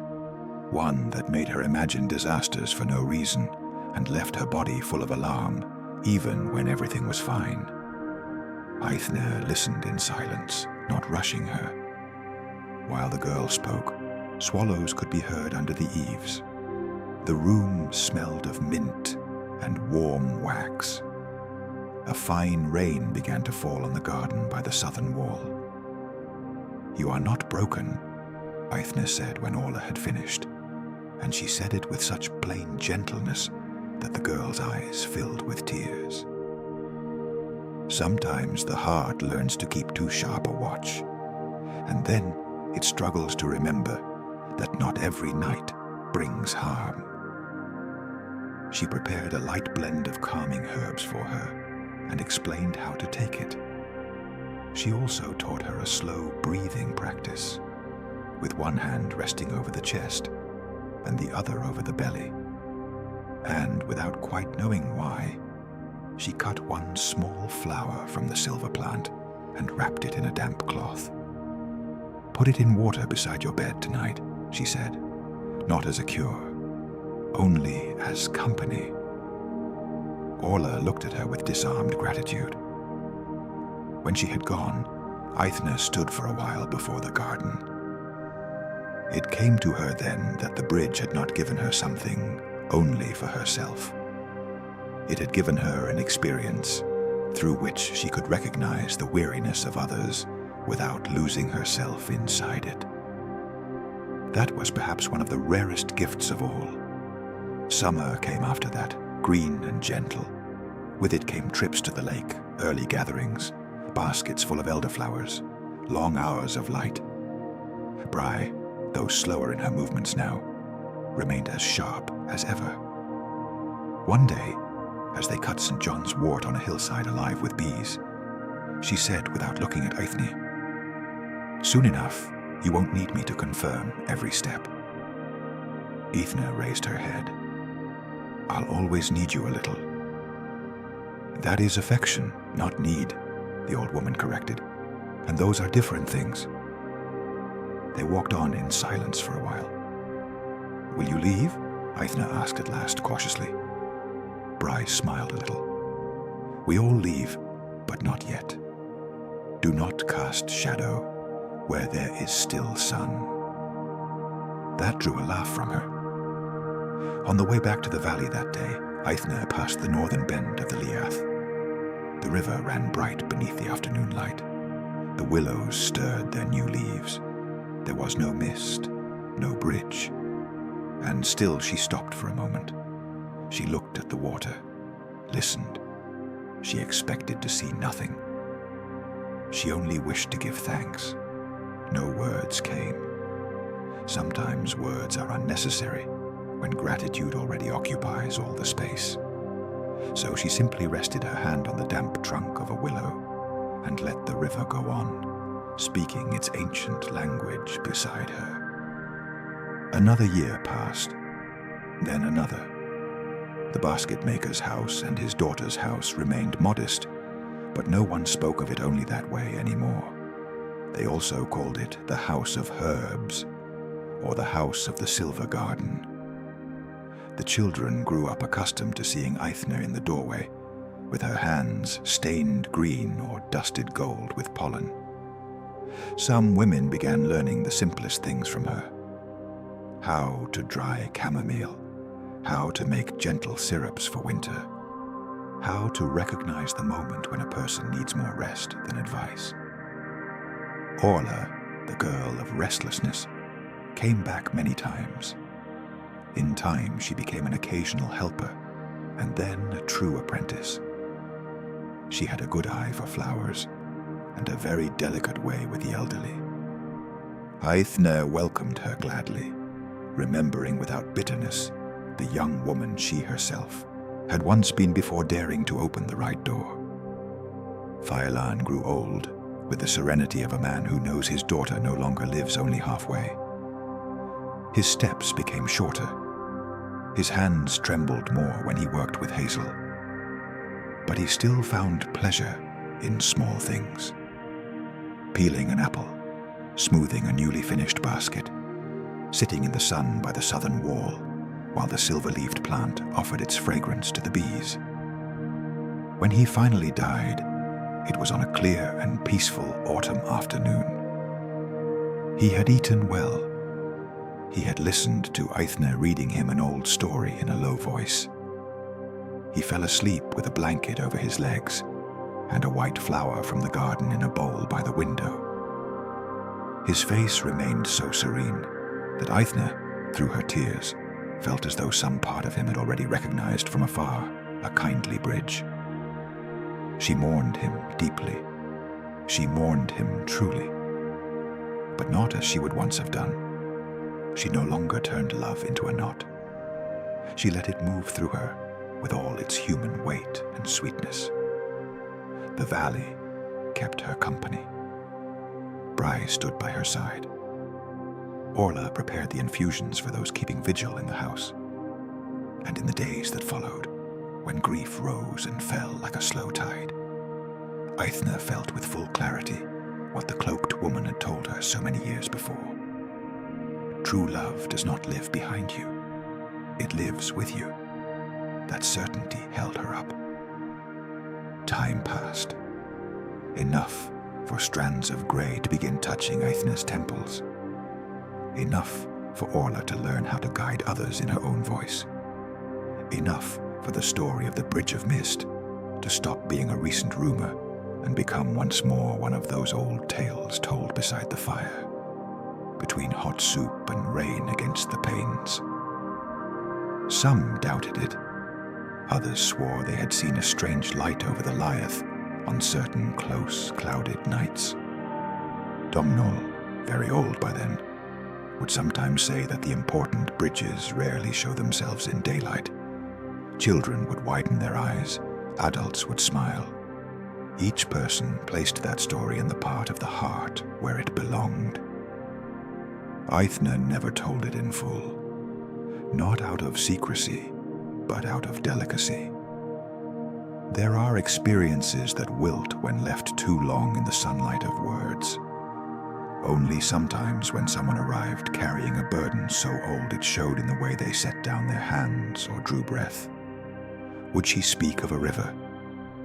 Speaker 1: one that made her imagine disasters for no reason and left her body full of alarm, even when everything was fine. Aithne listened in silence, not rushing her. While the girl spoke, swallows could be heard under the eaves. The room smelled of mint and warm wax. a fine rain began to fall on the garden by the southern wall. "You are not broken," Eithne said when Orla had finished, and she said it with such plain gentleness that the girl's eyes filled with tears. Sometimes the heart learns to keep too sharp a watch, and then it struggles to remember that not every night brings harm. She prepared a light blend of calming herbs for her and explained how to take it. She also taught her a slow breathing practice, with one hand resting over the chest and the other over the belly. And without quite knowing why, she cut one small flower from the silver plant and wrapped it in a damp cloth. "Put it in water beside your bed tonight," she said, "not as a cure, only as company." Orla looked at her with disarmed gratitude. When she had gone, Eithne stood for a while before the garden. It came to her then that the bridge had not given her something only for herself. It had given her an experience through which she could recognize the weariness of others without losing herself inside it. That was perhaps one of the rarest gifts of all. Summer came after that, green and gentle. With it came trips to the lake, early gatherings, baskets full of elderflowers, long hours of light. Bri, though slower in her movements now, remained as sharp as ever. One day, as they cut St. John's wort on a hillside alive with bees, she said without looking at Eithne, "Soon enough, you won't need me to confirm every step." Eithne raised her head. "I'll always need you a little." "That is affection, not need," the old woman corrected, "and those are different things." They walked on in silence for a while. "Will you leave?" Eithne asked at last cautiously. Bri smiled a little. "We all leave, but not yet. Do not cast shadow where there is still sun." That drew a laugh from her. On the way back to the valley that day, Eithne passed the northern bend of the Liath. The river ran bright beneath the afternoon light. The willows stirred their new leaves. There was no mist, no bridge, and still she stopped for a moment. She looked at the water, listened. She expected to see nothing. She only wished to give thanks. No words came. Sometimes words are unnecessary when gratitude already occupies all the space. So she simply rested her hand on the damp trunk of a willow and let the river go on, speaking its ancient language beside her. Another year passed, then another. The basket maker's house and his daughter's house remained modest, but no one spoke of it only that way anymore. They also called it the House of Herbs, or the House of the Silver Garden. The children grew up accustomed to seeing Eithne in the doorway, with her hands stained green or dusted gold with pollen. Some women began learning the simplest things from her. How to dry chamomile, how to make gentle syrups for winter, how to recognize the moment when a person needs more rest than advice. Orla, the girl of restlessness, came back many times. In time, she became an occasional helper, and then a true apprentice. She had a good eye for flowers, and a very delicate way with the elderly. Eithne welcomed her gladly, remembering without bitterness the young woman she herself had once been before daring to open the right door. Firelight grew old, with the serenity of a man who knows his daughter no longer lives only halfway. His steps became shorter. His hands trembled more when he worked with Hazel. But he still found pleasure in small things. Peeling an apple, smoothing a newly finished basket, sitting in the sun by the southern wall while the silver-leaved plant offered its fragrance to the bees. When he finally died, it was on a clear and peaceful autumn afternoon. He had eaten well. He had listened to Eithne reading him an old story in a low voice. He fell asleep with a blanket over his legs and a white flower from the garden in a bowl by the window. His face remained so serene that Aithne, through her tears, felt as though some part of him had already recognized from afar a kindly bridge. She mourned him deeply. She mourned him truly, but not as she would once have done. She no longer turned love into a knot. She let it move through her with all its human weight and sweetness. The valley kept her company. Bry stood by her side. Orla prepared the infusions for those keeping vigil in the house. And in the days that followed, when grief rose and fell like a slow tide, Aithne felt with full clarity what the cloaked woman had told her so many years before. True love does not live behind you. It lives with you. That certainty held her up. Time passed. Enough for strands of grey to begin touching Aithne's temples. Enough for Orla to learn how to guide others in her own voice. Enough for the story of the Bridge of Mist to stop being a recent rumor and become once more one of those old tales told beside the fire, between hot soup and rain against the panes. Some doubted it. Others swore they had seen a strange light over the Lyeth on certain close, clouded nights. Domhnall, very old by then, would sometimes say that the important bridges rarely show themselves in daylight. Children would widen their eyes, adults would smile. Each person placed that story in the part of the heart where it belonged. Aithne never told it in full, not out of secrecy, but out of delicacy. There are experiences that wilt when left too long in the sunlight of words. Only sometimes when someone arrived carrying a burden so old it showed in the way they set down their hands or drew breath, would she speak of a river,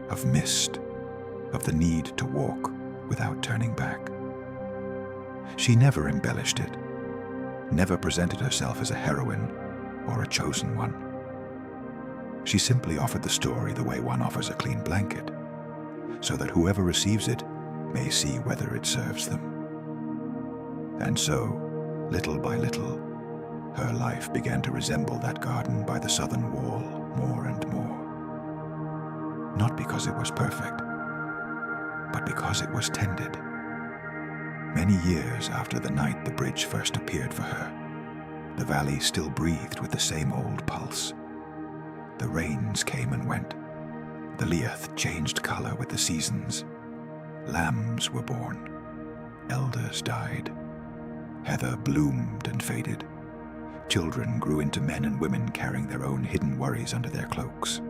Speaker 1: of mist, of the need to walk without turning back. She never embellished it, never presented herself as a heroine or a chosen one. She simply offered the story the way one offers a clean blanket, so that whoever receives it may see whether it serves them. And so, little by little, her life began to resemble that garden by the southern wall more and more. Not because it was perfect, but because it was tended. Many years after the night the bridge first appeared for her, the valley still breathed with the same old pulse. The rains came and went. The Lyeth changed color with the seasons. Lambs were born. Elders died. Heather bloomed and faded. Children grew into men and women carrying their own hidden worries under their cloaks.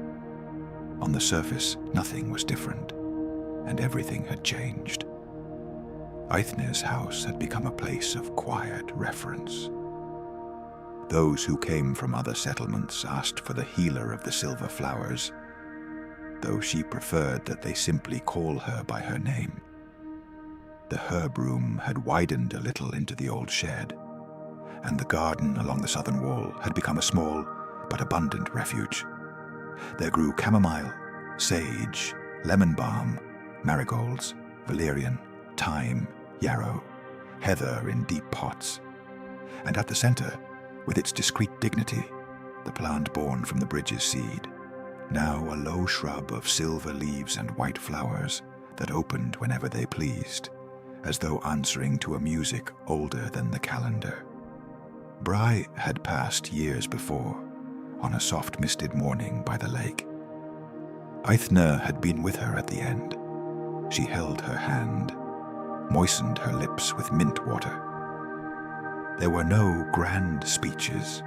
Speaker 1: On the surface, nothing was different, and everything had changed. Aithne's house had become a place of quiet reverence. Those who came from other settlements asked for the healer of the silver flowers, though she preferred that they simply call her by her name. The herb room had widened a little into the old shed, and the garden along the southern wall had become a small but abundant refuge. There grew chamomile, sage, lemon balm, marigolds, valerian, thyme, yarrow, heather in deep pots, and at the center, with its discreet dignity, the plant born from the bridge's seed, now a low shrub of silver leaves and white flowers that opened whenever they pleased, as though answering to a music older than the calendar. Bry had passed years before, on a soft misted morning by the lake. Aithne had been with her at the end. She held her hand, moistened her lips with mint water. There were no grand speeches,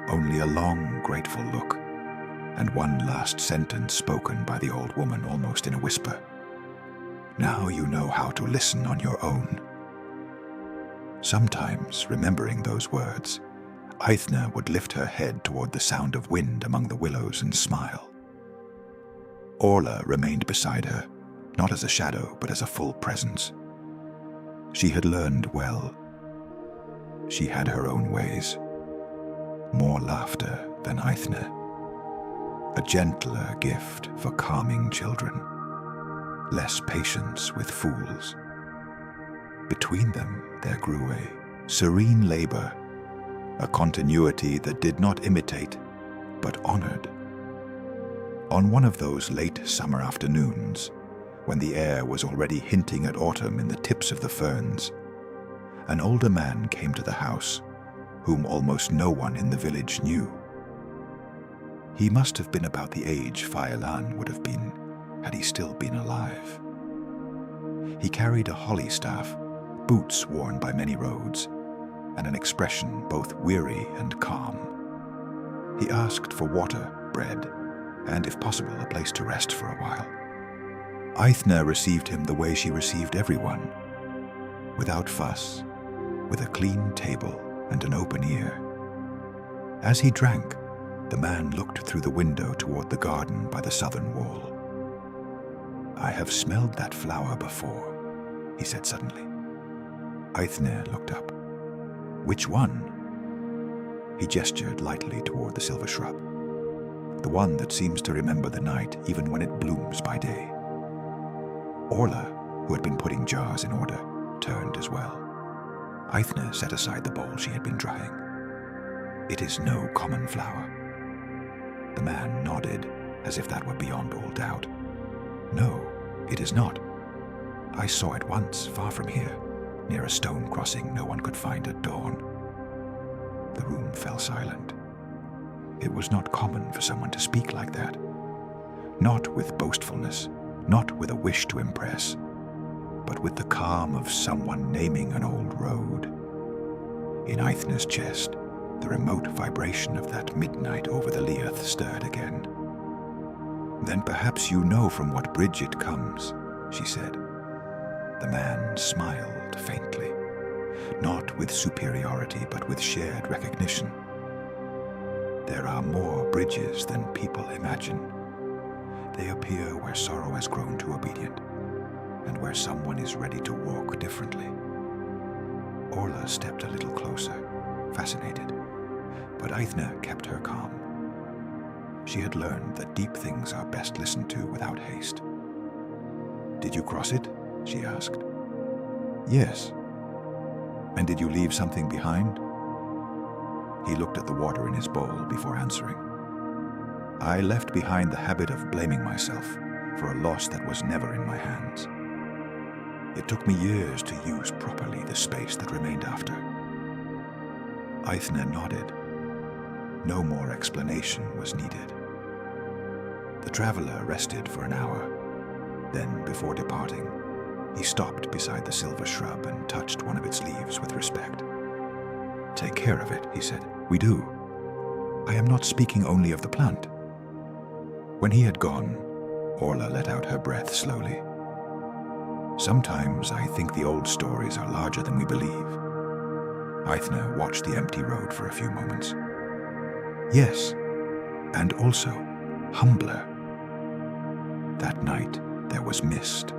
Speaker 1: only a long, grateful look, and one last sentence spoken by the old woman almost in a whisper. Now you know how to listen on your own. Sometimes, remembering those words, Aithne would lift her head toward the sound of wind among the willows and smile. Orla remained beside her, not as a shadow, but as a full presence. She had learned well. She had her own ways. More laughter than Aithne. A gentler gift for calming children. less patience with fools. Between them there grew a serene labor, a continuity that did not imitate, but honored. On one of those late summer afternoons, when the air was already hinting at autumn in the tips of the ferns, an older man came to the house, whom almost no one in the village knew. He must have been about the age Firelight would have been had he still been alive. He carried a holly staff, boots worn by many roads, and an expression both weary and calm. He asked for water, bread, and if possible a place to rest for a while. Aithne received him the way she received everyone, without fuss, with a clean table and an open ear. As he drank, the man looked through the window toward the garden by the southern wall. "I have smelled that flower before," he said suddenly. Aithne looked up. "Which one?" He gestured lightly toward the silver shrub. "The one that seems to remember the night even when it blooms by day." Orla, who had been putting jars in order, turned as well. Aithne set aside the bowl she had been drying. "It is no common flower." The man nodded, as if that were beyond all doubt. "No, it is not. I saw it once, far from here, near a stone crossing no one could find at dawn." The room fell silent. It was not common for someone to speak like that. Not with boastfulness, not with a wish to impress, but with the calm of someone naming an old road. In Aithne's chest, the remote vibration of that midnight over the Leath stirred again. "Then perhaps you know from what bridge it comes," she said. The man smiled faintly, not with superiority but with shared recognition. "There are more bridges than people imagine. They appear where sorrow has grown too obedient, and where someone is ready to walk differently." Orla stepped a little closer, fascinated, but Aithne kept her calm. She had learned that deep things are best listened to without haste. "Did you cross it?" she asked. "Yes." "And did you leave something behind?" He looked at the water in his bowl before answering. "I left behind the habit of blaming myself for a loss that was never in my hands. It took me years to use properly the space that remained after." Aithne nodded. No more explanation was needed. The traveler rested for an hour. Then, before departing, he stopped beside the silver shrub and touched one of its leaves with respect. "Take care of it," he said. "We do. I am not speaking only of the plant." When he had gone, Orla let out her breath slowly. "Sometimes I think the old stories are larger than we believe." Aithne watched the empty road for a few moments. "Yes, and also humbler. That night there was mist,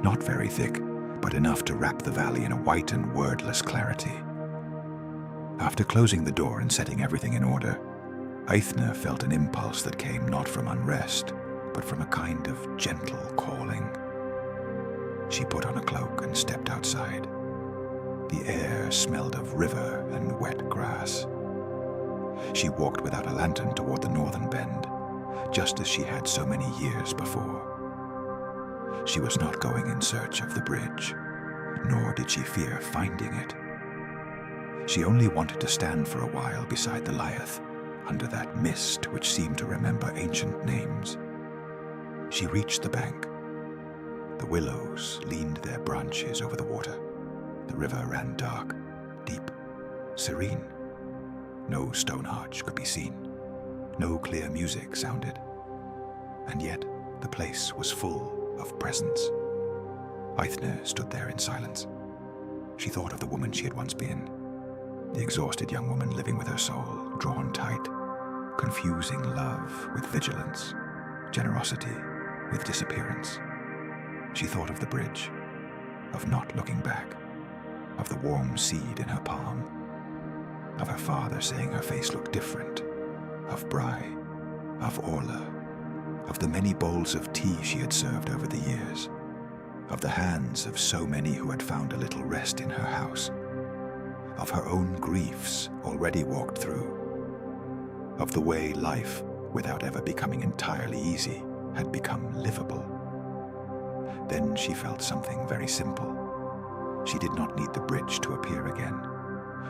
Speaker 1: not very thick, but enough to wrap the valley in a white and wordless clarity. After closing the door and setting everything in order, Aithne felt an impulse that came not from unrest, but from a kind of gentle calling. She put on a cloak and stepped outside. The air smelled of river and wet grass. She walked without a lantern toward the northern bend, just as she had so many years before. She was not going in search of the bridge, nor did she fear finding it. She only wanted to stand for a while beside the Leath, under that mist which seemed to remember ancient names. She reached the bank. The willows leaned their branches over the water. The river ran dark, deep, serene. No stone arch could be seen. No clear music sounded. And yet the place was full of presence. Aithne stood there in silence. She thought of the woman she had once been, the exhausted young woman living with her soul drawn tight, confusing love with vigilance, generosity with disappearance. She thought of the bridge, of not looking back, of the warm seed in her palm, of her father saying her face looked different, of Bry, of Orla, of the many bowls of tea she had served over the years, of the hands of so many who had found a little rest in her house, of her own griefs already walked through, of the way life, without ever becoming entirely easy, had become livable. Then she felt something very simple. She did not need the bridge to appear again.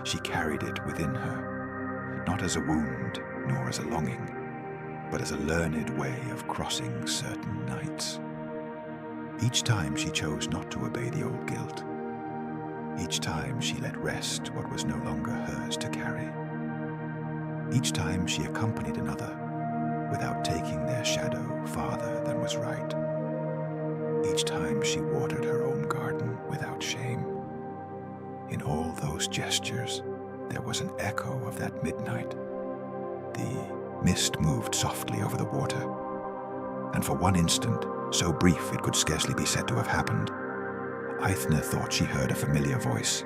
Speaker 1: She carried it within her, not as a wound nor as a longing, but as a learned way of crossing certain nights. Each time she chose not to obey the old guilt. Each time she let rest what was no longer hers to carry. Each time she accompanied another without taking their shadow farther than was right. Each time she watered her own garden without shame. In all those gestures, there was an echo of that midnight. The mist moved softly over the water, and for one instant, so brief it could scarcely be said to have happened, Aithne thought she heard a familiar voice,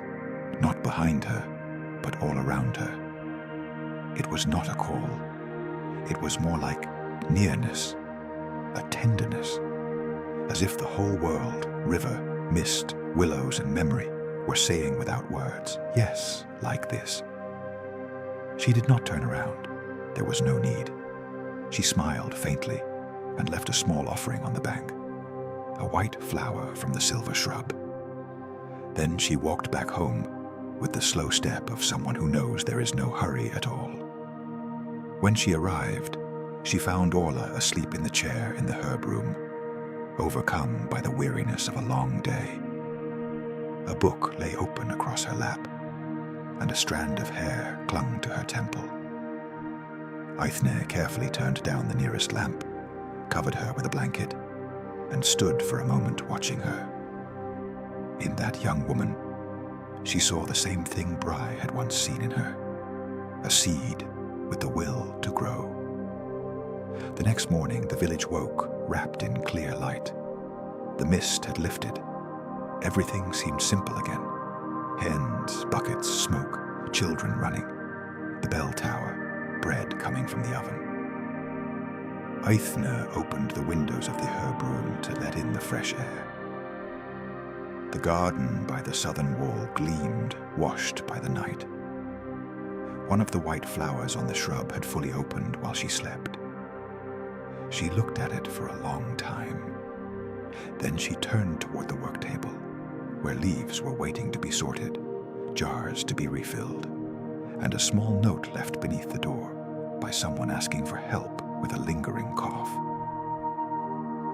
Speaker 1: not behind her, but all around her. It was not a call. It was more like nearness, a tenderness, as if the whole world, river, mist, willows, and memory, were saying without words, yes, like this. She did not turn around. There was no need. She smiled faintly and left a small offering on the bank, a white flower from the silver shrub. Then she walked back home with the slow step of someone who knows there is no hurry at all. When she arrived, she found Orla asleep in the chair in the herb room, overcome by the weariness of a long day. A book lay open across her lap, and a strand of hair clung to her temple. Aithne carefully turned down the nearest lamp, covered her with a blanket, and stood for a moment watching her. In that young woman, she saw the same thing Bry had once seen in her, a seed with the will to grow. The next morning, the village woke, wrapped in clear light. The mist had lifted. Everything seemed simple again. Hens, buckets, smoke, children running, the bell tower, bread coming from the oven. Aithne opened the windows of the herb room to let in the fresh air. The garden by the southern wall gleamed, washed by the night. One of the white flowers on the shrub had fully opened while she slept. She looked at it for a long time. Then she turned toward the work table, where leaves were waiting to be sorted, jars to be refilled, and a small note left beneath the door by someone asking for help with a lingering cough.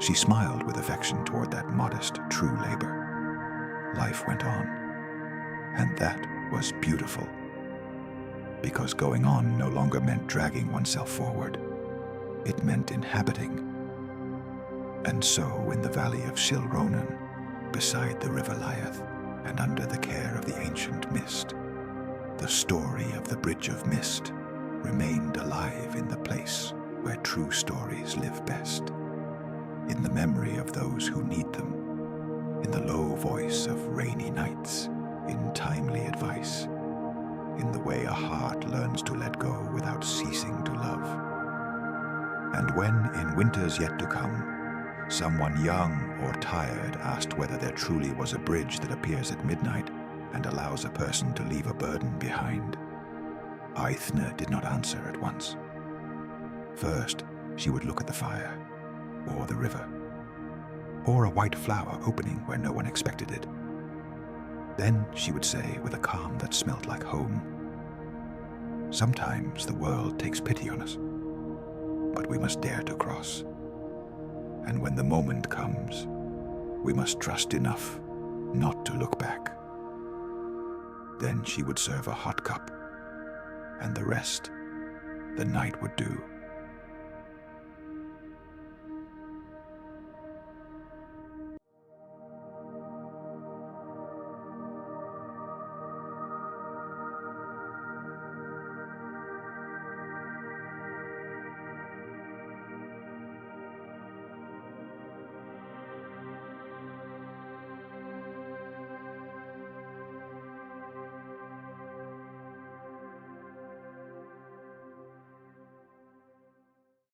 Speaker 1: She smiled with affection toward that modest, true labor. Life went on, and that was beautiful, because going on no longer meant dragging oneself forward. It meant inhabiting. And so in the valley of Silronan, beside the river Lyeth, and under the care of the ancient mist, the story of the Bridge of Mist remained alive in the place where true stories live best, in the memory of those who need them, in the low voice of rainy nights, in timely advice, in the way a heart learns to let go without ceasing to love. And when, in winters yet to come, someone young or tired asked whether there truly was a bridge that appears at midnight and allows a person to leave a burden behind, Aithne did not answer at once. First, she would look at the fire, or the river, or a white flower opening where no one expected it. Then she would say with a calm that smelt like home, "Sometimes the world takes pity on us, but we must dare to cross. And when the moment comes, we must trust enough not to look back." Then she would serve a hot cup, and the rest the night would do.